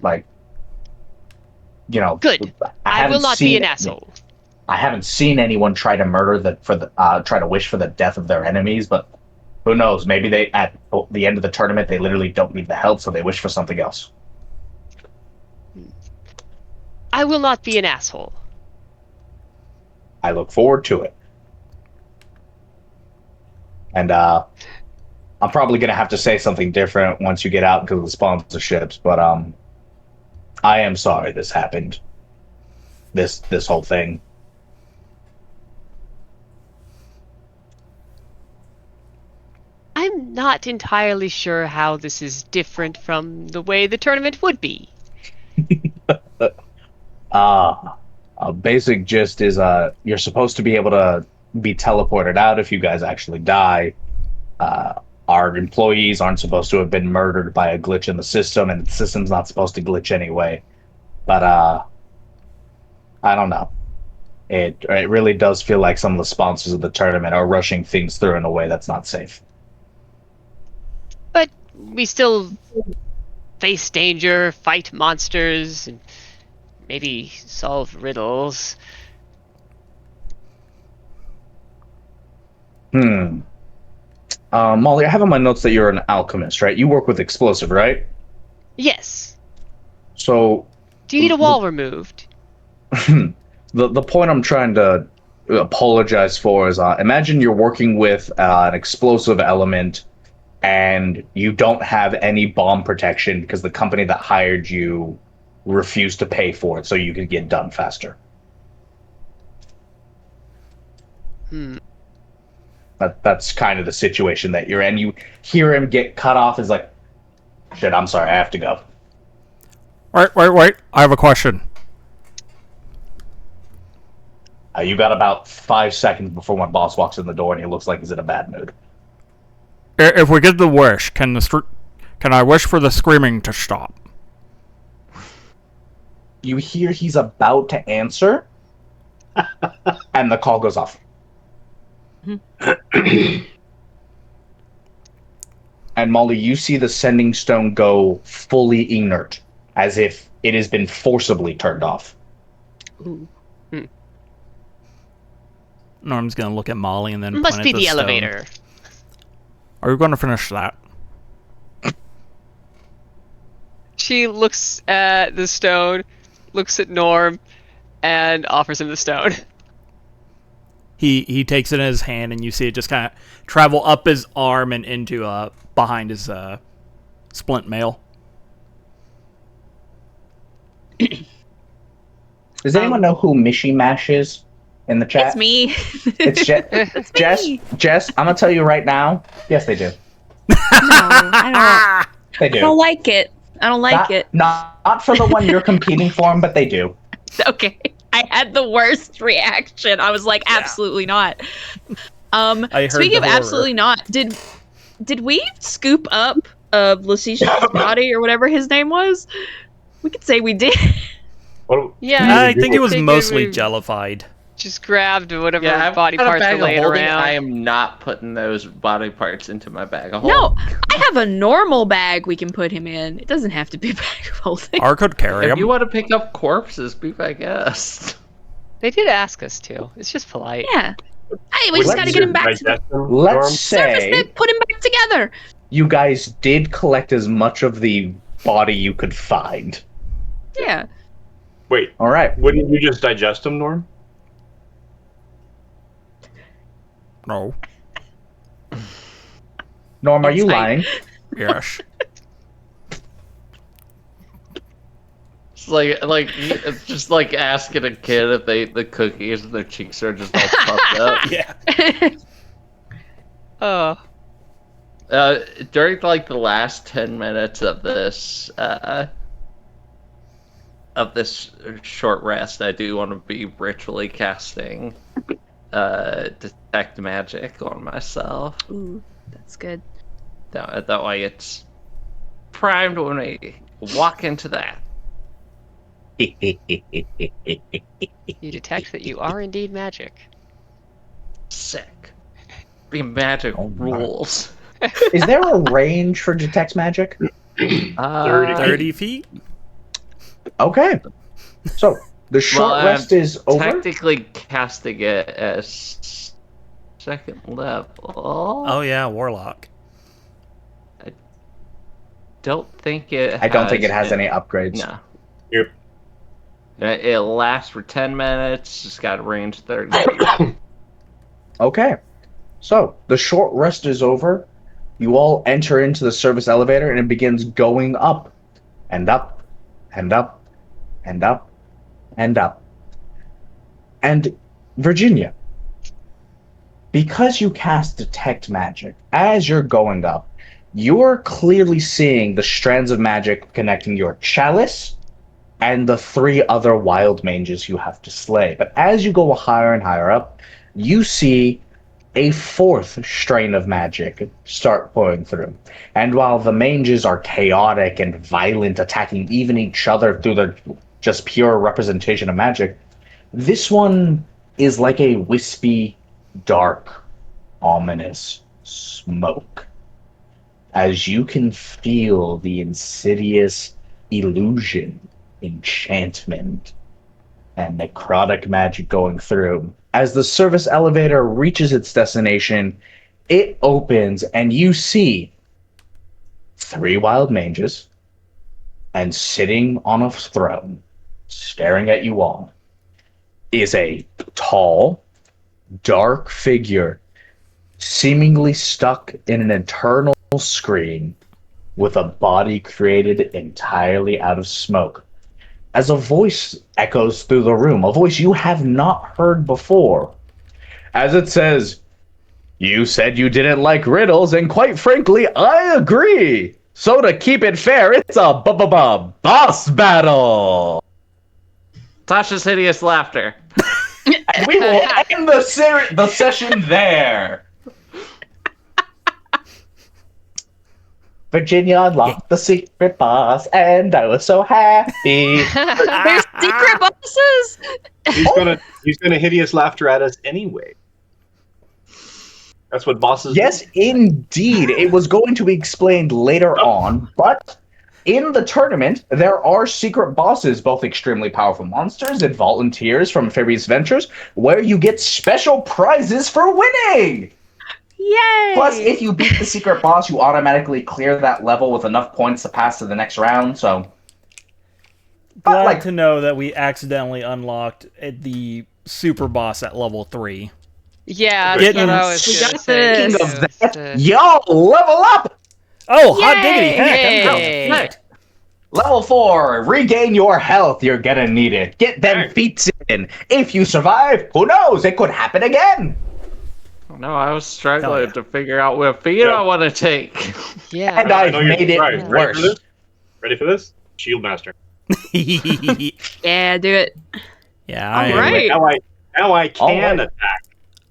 Like, you know, Good. I will not be an asshole. I haven't seen anyone try to try to wish for the death of their enemies, but who knows? Maybe they, at the end of the tournament, they literally don't need the help, so they wish for something else. I will not be an asshole. I look forward to it. And I'm probably gonna have to say something different once you get out because of the sponsorships, but I am sorry this happened. This whole thing. I'm not entirely sure how this is different from the way the tournament would be. A basic gist is you're supposed to be able to be teleported out if you guys actually die. Our employees aren't supposed to have been murdered by a glitch in the system, and the system's not supposed to glitch anyway. But I don't know. It really does feel like some of the sponsors of the tournament are rushing things through in a way that's not safe. But we still face danger, fight monsters, and maybe solve riddles. Molly, I have on my notes that you're an alchemist, right? You work with explosive, right? Yes. So Do you need a wall removed? the point I'm trying to apologize for is imagine you're working with an explosive element and you don't have any bomb protection because the company that hired you refused to pay for it so you could get done faster. That's kind of the situation that you're in. You hear him get cut off. Is like, shit, I'm sorry, I have to go. Wait. I have a question. You got about 5 seconds before my boss walks in the door and he looks like he's in a bad mood. If we get the wish, can I wish for the screaming to stop? You hear he's about to answer, and the call goes off. And Molly, you see the sending stone go fully inert, as if it has been forcibly turned off. Ooh. Norm's gonna look at Molly and then Must point be at the stone. elevator. Are you going to finish that? She looks at the stone, looks at Norm, and offers him the stone. He takes it in his hand, and you see it just kind of travel up his arm and into behind his splint mail. Does anyone know who Mishi Mash is in the chat? It's me. It's Jess. Jess, I'm gonna tell you right now. Yes, they do. No, I They do. don't like it. I don't like not, it. Not for the one you're competing for, but they do. Okay. I had the worst reaction. I was like, absolutely not. I heard Speaking of the horror. absolutely not, did we scoop up Lucicia's body or whatever his name was? We could say we did. Yeah, I think it was think mostly we jellified. just grabbed whatever Yeah, I've body got a parts bag were of laying holding. around. I am not putting those body parts into my bag of No, holding. I have a normal bag we can put him in. It doesn't have to be a bag of holding. Or could carry If him. you want to pick up corpses, be my guest. They did ask us to. It's just polite. Yeah. Hey, we just gotta get him back to the Let's surface say and put him back together. you guys did collect as much of the body you could find. Yeah. Wait, All right. wouldn't you just digest them, Norm? No. Norm, are you It's lying? Yes. It's just like asking a kid if they eat the cookies and their cheeks are just all puffed up. Yeah. Oh. During like the last 10 minutes of this short rest, I do want to be ritually casting detect magic on myself. Ooh, that's good. That way it's primed when we walk into that. You detect that you are indeed magic. Sick. Be magic Oh my. rules. Is there a range for detect magic? 30 feet? Okay. So the short Well, rest is over. Technically casting it as second level. Oh, yeah, Warlock. Don't think it. I don't think it has any upgrades. No. Yep. It lasts for 10 minutes. It's got a range 30 feet. Okay. So the short rest is over. You all enter into the service elevator and it begins going up and up and up and up and up. And Virginia, because you cast detect magic, as you're going up, you're clearly seeing the strands of magic connecting your chalice and the 3 other wild mages you have to slay. But as you go higher and higher up, you see a 4th strain of magic start pouring through. And while the mages are chaotic and violent, attacking even each other through the just pure representation of magic, this one is like a wispy, dark, ominous smoke. As you can feel the insidious illusion, enchantment, and necrotic magic going through. As the service elevator reaches its destination, it opens and you see 3 wild mages, and sitting on a throne, staring at you all, is a tall, dark figure, seemingly stuck in an eternal screen with a body created entirely out of smoke. As a voice echoes through the room, a voice you have not heard before, as it says, "You said you didn't like riddles, and quite frankly, I agree. So to keep it fair, it's a boss battle." Tasha's hideous laughter. And we will end the session there. Virginia unlocked the secret boss, and I was so happy. There's secret bosses. He's gonna hideous laughter at us anyway. That's what bosses Yes, indeed. It was going to be explained later on, but in the tournament, there are secret bosses, both extremely powerful monsters and volunteers from Fairy's Ventures, where you get special prizes for winning! Yay! Plus, if you beat the secret boss, you automatically clear that level with enough points to pass to the next round, so... Glad to know that we accidentally unlocked the super boss at level 3. Yeah, Get that's what I in- was We gonna got say. this. Speaking too. of that, So- yo, level up! Oh, hot diggity Yay! heck! I'm down Yay! to feet. Level 4, regain your health. You're gonna need it. Get them Dang. feats in. If you survive, who knows? It could happen again. No, I was Hell struggling yeah. to figure out what feat Yeah. I want to take. Yeah. And I I've know you're made it surprised. Ready for worse. this? Ready for this? Shield Master. Yeah, do it. Yeah, I All am. right. Now I can Alright. attack.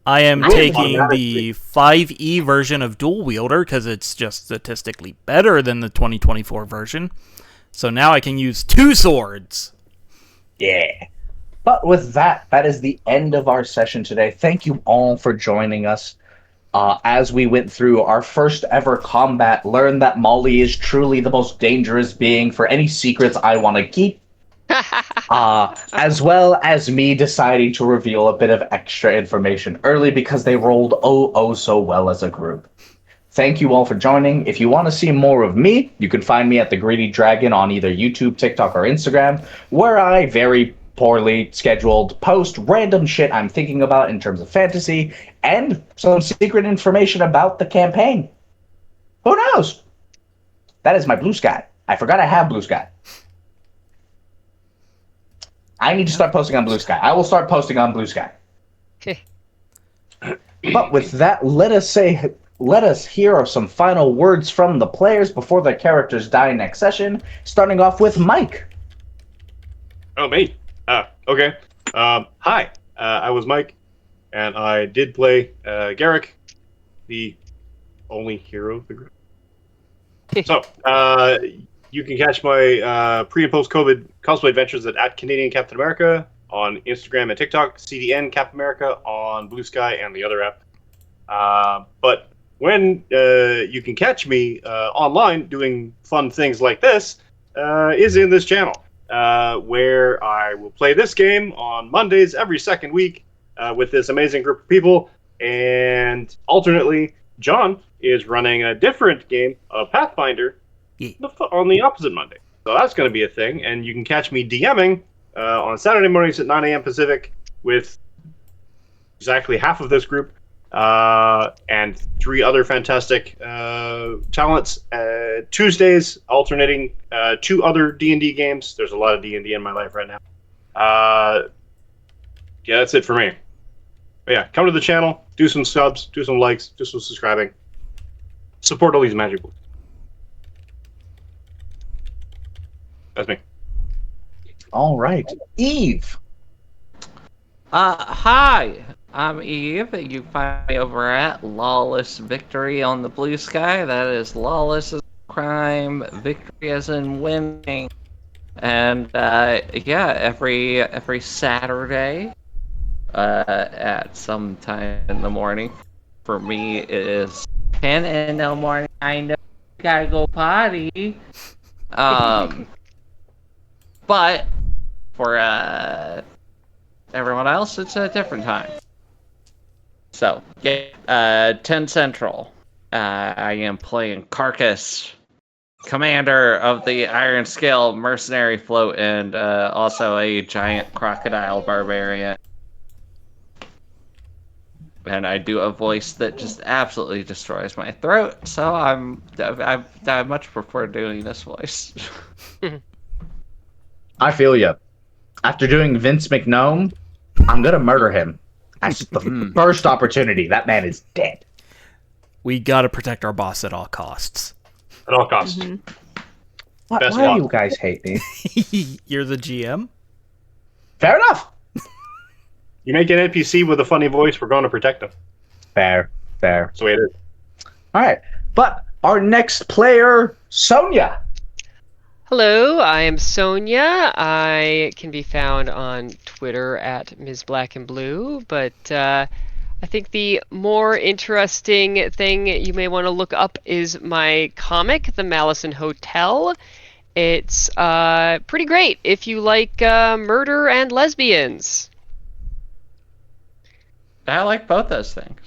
I am Nice. taking the 5e version of Dual Wielder because it's just statistically better than the 2024 version. So now I can use 2 swords. Yeah. But with that, that is the end of our session today. Thank you all for joining us. As we went through our first ever combat, learned that Molly is truly the most dangerous being for any secrets I want to keep. As well as me deciding to reveal a bit of extra information early because they rolled oh so well as a group. Thank you all for joining. If you want to see more of me, you can find me at The Greedy Dragon on either YouTube, TikTok, or Instagram, where I very poorly scheduled post random shit I'm thinking about in terms of fantasy and some secret information about the campaign. Who knows? That is my Blue Sky. I forgot I have Blue Sky. I need to start posting on Blue Sky. I will start posting on Blue Sky. But with that, let us hear some final words from the players before their characters die next session, starting off with Mike. Oh, me. Okay. Hi. I was Mike, and I did play Garrick, the only hero of the group. So, you can catch my pre and post COVID cosplay adventures at Canadian Captain America on Instagram and TikTok, CDN Captain America on Blue Sky and the other app. But when you can catch me online doing fun things like this is in this channel, where I will play this game on Mondays every second week with this amazing group of people, and alternately, John is running a different game of Pathfinder on the opposite Monday. So that's going to be a thing, and you can catch me DMing on Saturday mornings at 9 a.m. Pacific with exactly half of this group and 3 other fantastic talents. Tuesdays, alternating 2 other D&D games. There's a lot of D&D in my life right now. Yeah, that's it for me. But yeah, come to the channel, do some subs, do some likes, do some subscribing. Support all these magic books. That's me. All right. Eve. Hi, I'm Eve. You can find me over at Lawless Victory on the Blue Sky. That is lawless as crime, victory as in winning. And yeah, every Saturday at some time in the morning. For me, it is 10 in the morning. I know you gotta go potty. But for everyone else, it's a different time. So, yeah, 10 Central. I am playing Carcass, commander of the Iron Scale Mercenary Float, and also a giant crocodile barbarian. And I do a voice that just absolutely destroys my throat, so I much prefer doing this voice. I feel you. After doing Vince McNome, I'm gonna murder him. That's the first opportunity. That man is dead. We gotta protect our boss at all costs. At all costs. Why Best do one. you guys hate me? You're the GM? Fair enough. You make an NPC with a funny voice, we're going to protect them. Fair. That's the way it is. All right. But our next player, Sonia. Hello, I am Sonia. I can be found on Twitter at Ms. Black and Blue, but I think the more interesting thing you may want to look up is my comic, The Malison Hotel. It's pretty great if you like murder and lesbians. I like both those things.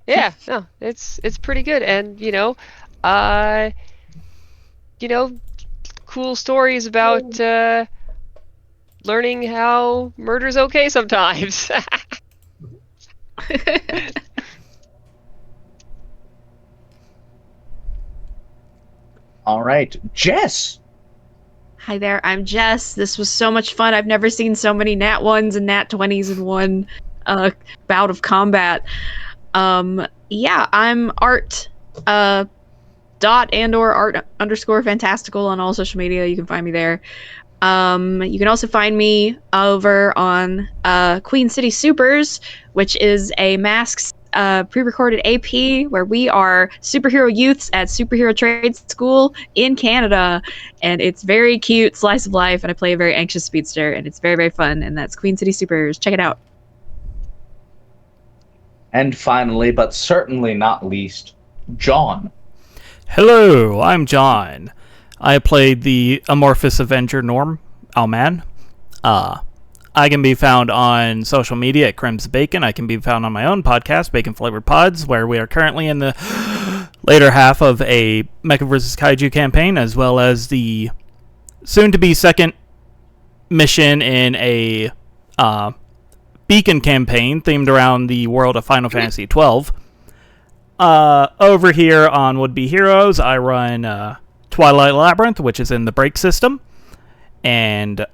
Yeah, no, it's pretty good, and cool stories about learning how murder's okay sometimes. All right, Jess. Hi there, I'm Jess. This was so much fun. I've never seen so many nat 1s and nat 20s in one bout of combat. Yeah, I'm art dot and/or art underscore fantastical on all social media. You can find me there. You can also find me over on Queen City Supers, which is a Masks pre-recorded AP where we are superhero youths at Superhero Trade School in Canada, and it's very cute slice of life, and I play a very anxious speedster, and it's very, very fun, and that's Queen City Supers. Check it out. And finally, but certainly not least, John. Hello, I'm John. I played the amorphous Avenger Norm Alman. I can be found on social media at Crims Bacon. I can be found on my own podcast, Bacon Flavored Pods, where we are currently in the later half of a Mecha vs. Kaiju campaign, as well as the soon-to-be second mission in a Beacon campaign themed around the world of Final Fantasy XII. Over here on Would Be Heroes, I run Twilight Labyrinth, which is in the break system, and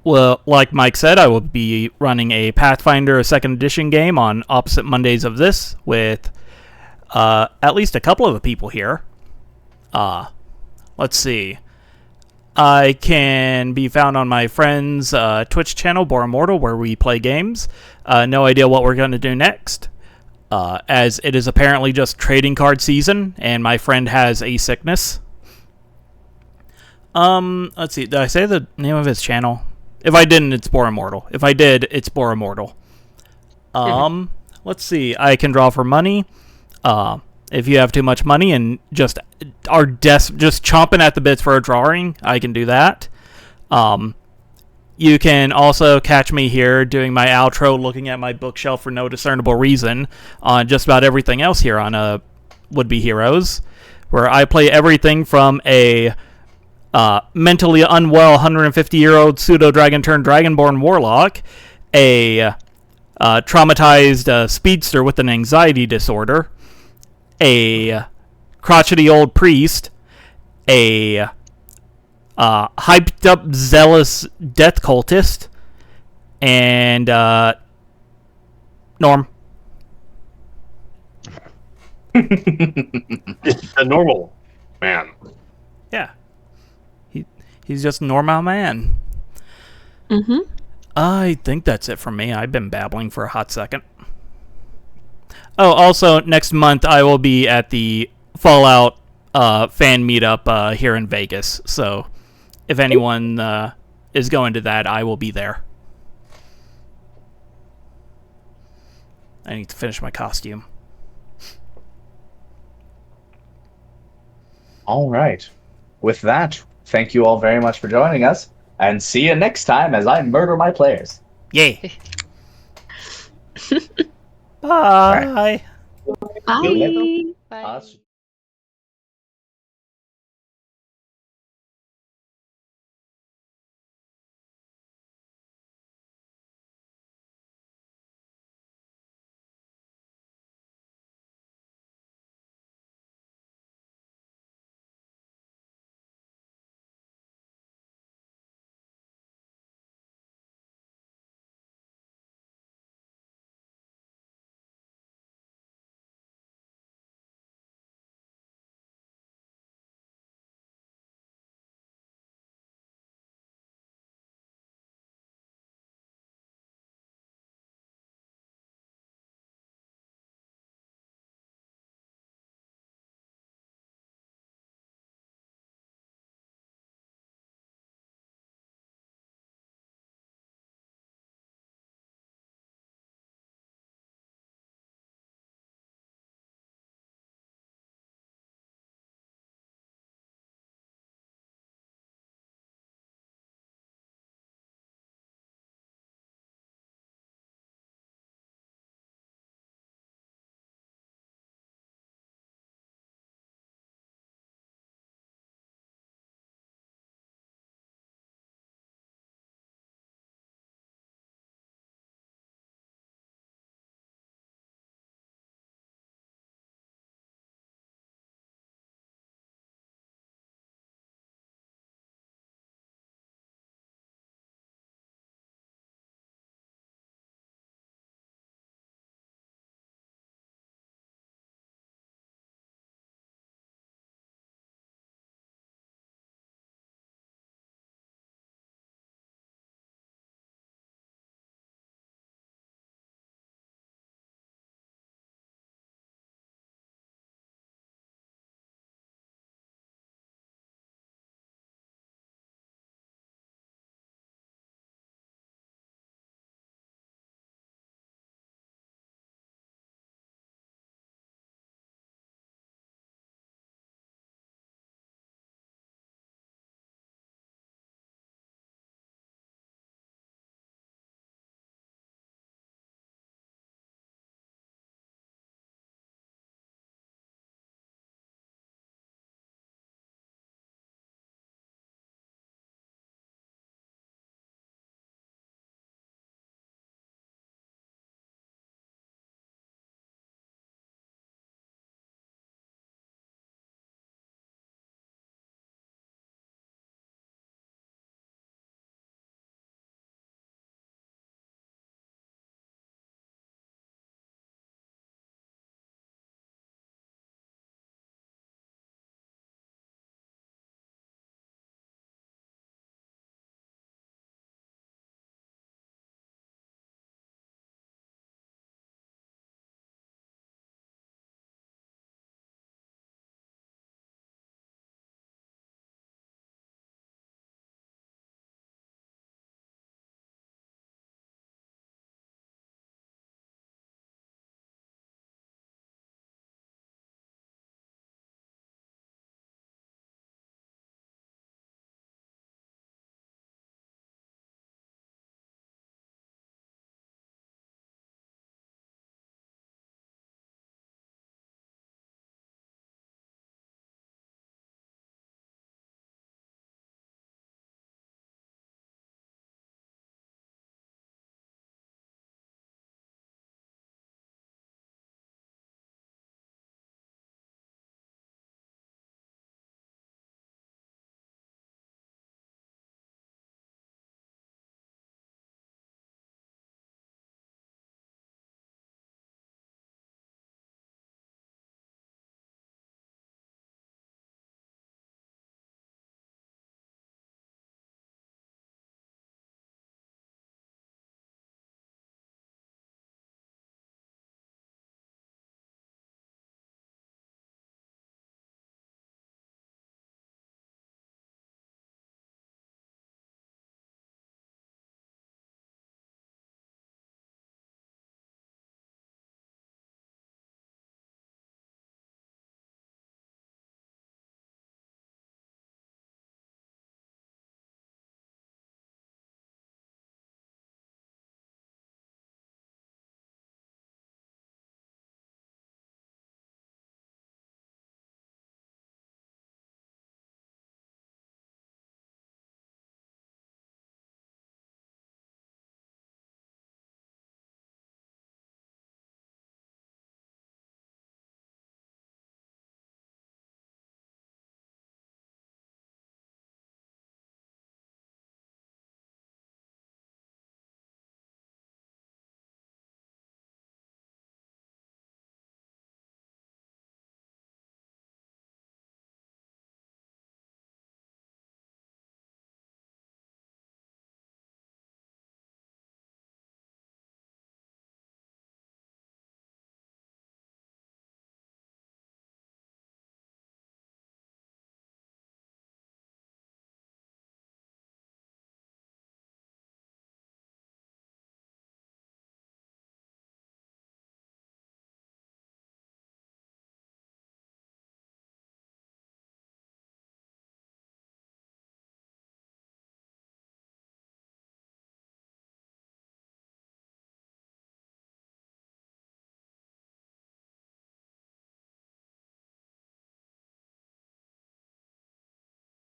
well, like Mike said, I will be running a Pathfinder 2nd Edition game on opposite Mondays of this with at least a couple of the people here. Let's see. I can be found on my friend's Twitch channel, Bora Mortal, where we play games. No idea what we're going to do next, as it is apparently just trading card season, and my friend has a sickness. Let's see. Did I say the name of his channel? If I didn't, it's Bora Mortal. If I did, it's Bora Mortal. Let's see. I can draw for money. If you have too much money and just are just chomping at the bits for a drawing, I can do that. You can also catch me here doing my outro, looking at my bookshelf for no discernible reason on just about everything else here on Would Be Heroes, where I play everything from a mentally unwell 150-year-old pseudo-dragon turned dragonborn warlock, a traumatized speedster with an anxiety disorder, a crotchety old priest, a hyped-up zealous death cultist, and Norm. A normal man. Yeah. He's just a normal man. Mm-hmm. I think that's it from me. I've been babbling for a hot second. Oh, also, next month I will be at the Fallout fan meetup here in Vegas. So, if anyone is going to that, I will be there. I need to finish my costume. All right. With that, thank you all very much for joining us, and see you next time as I murder my players. Yay. Bye. Right. Bye. Us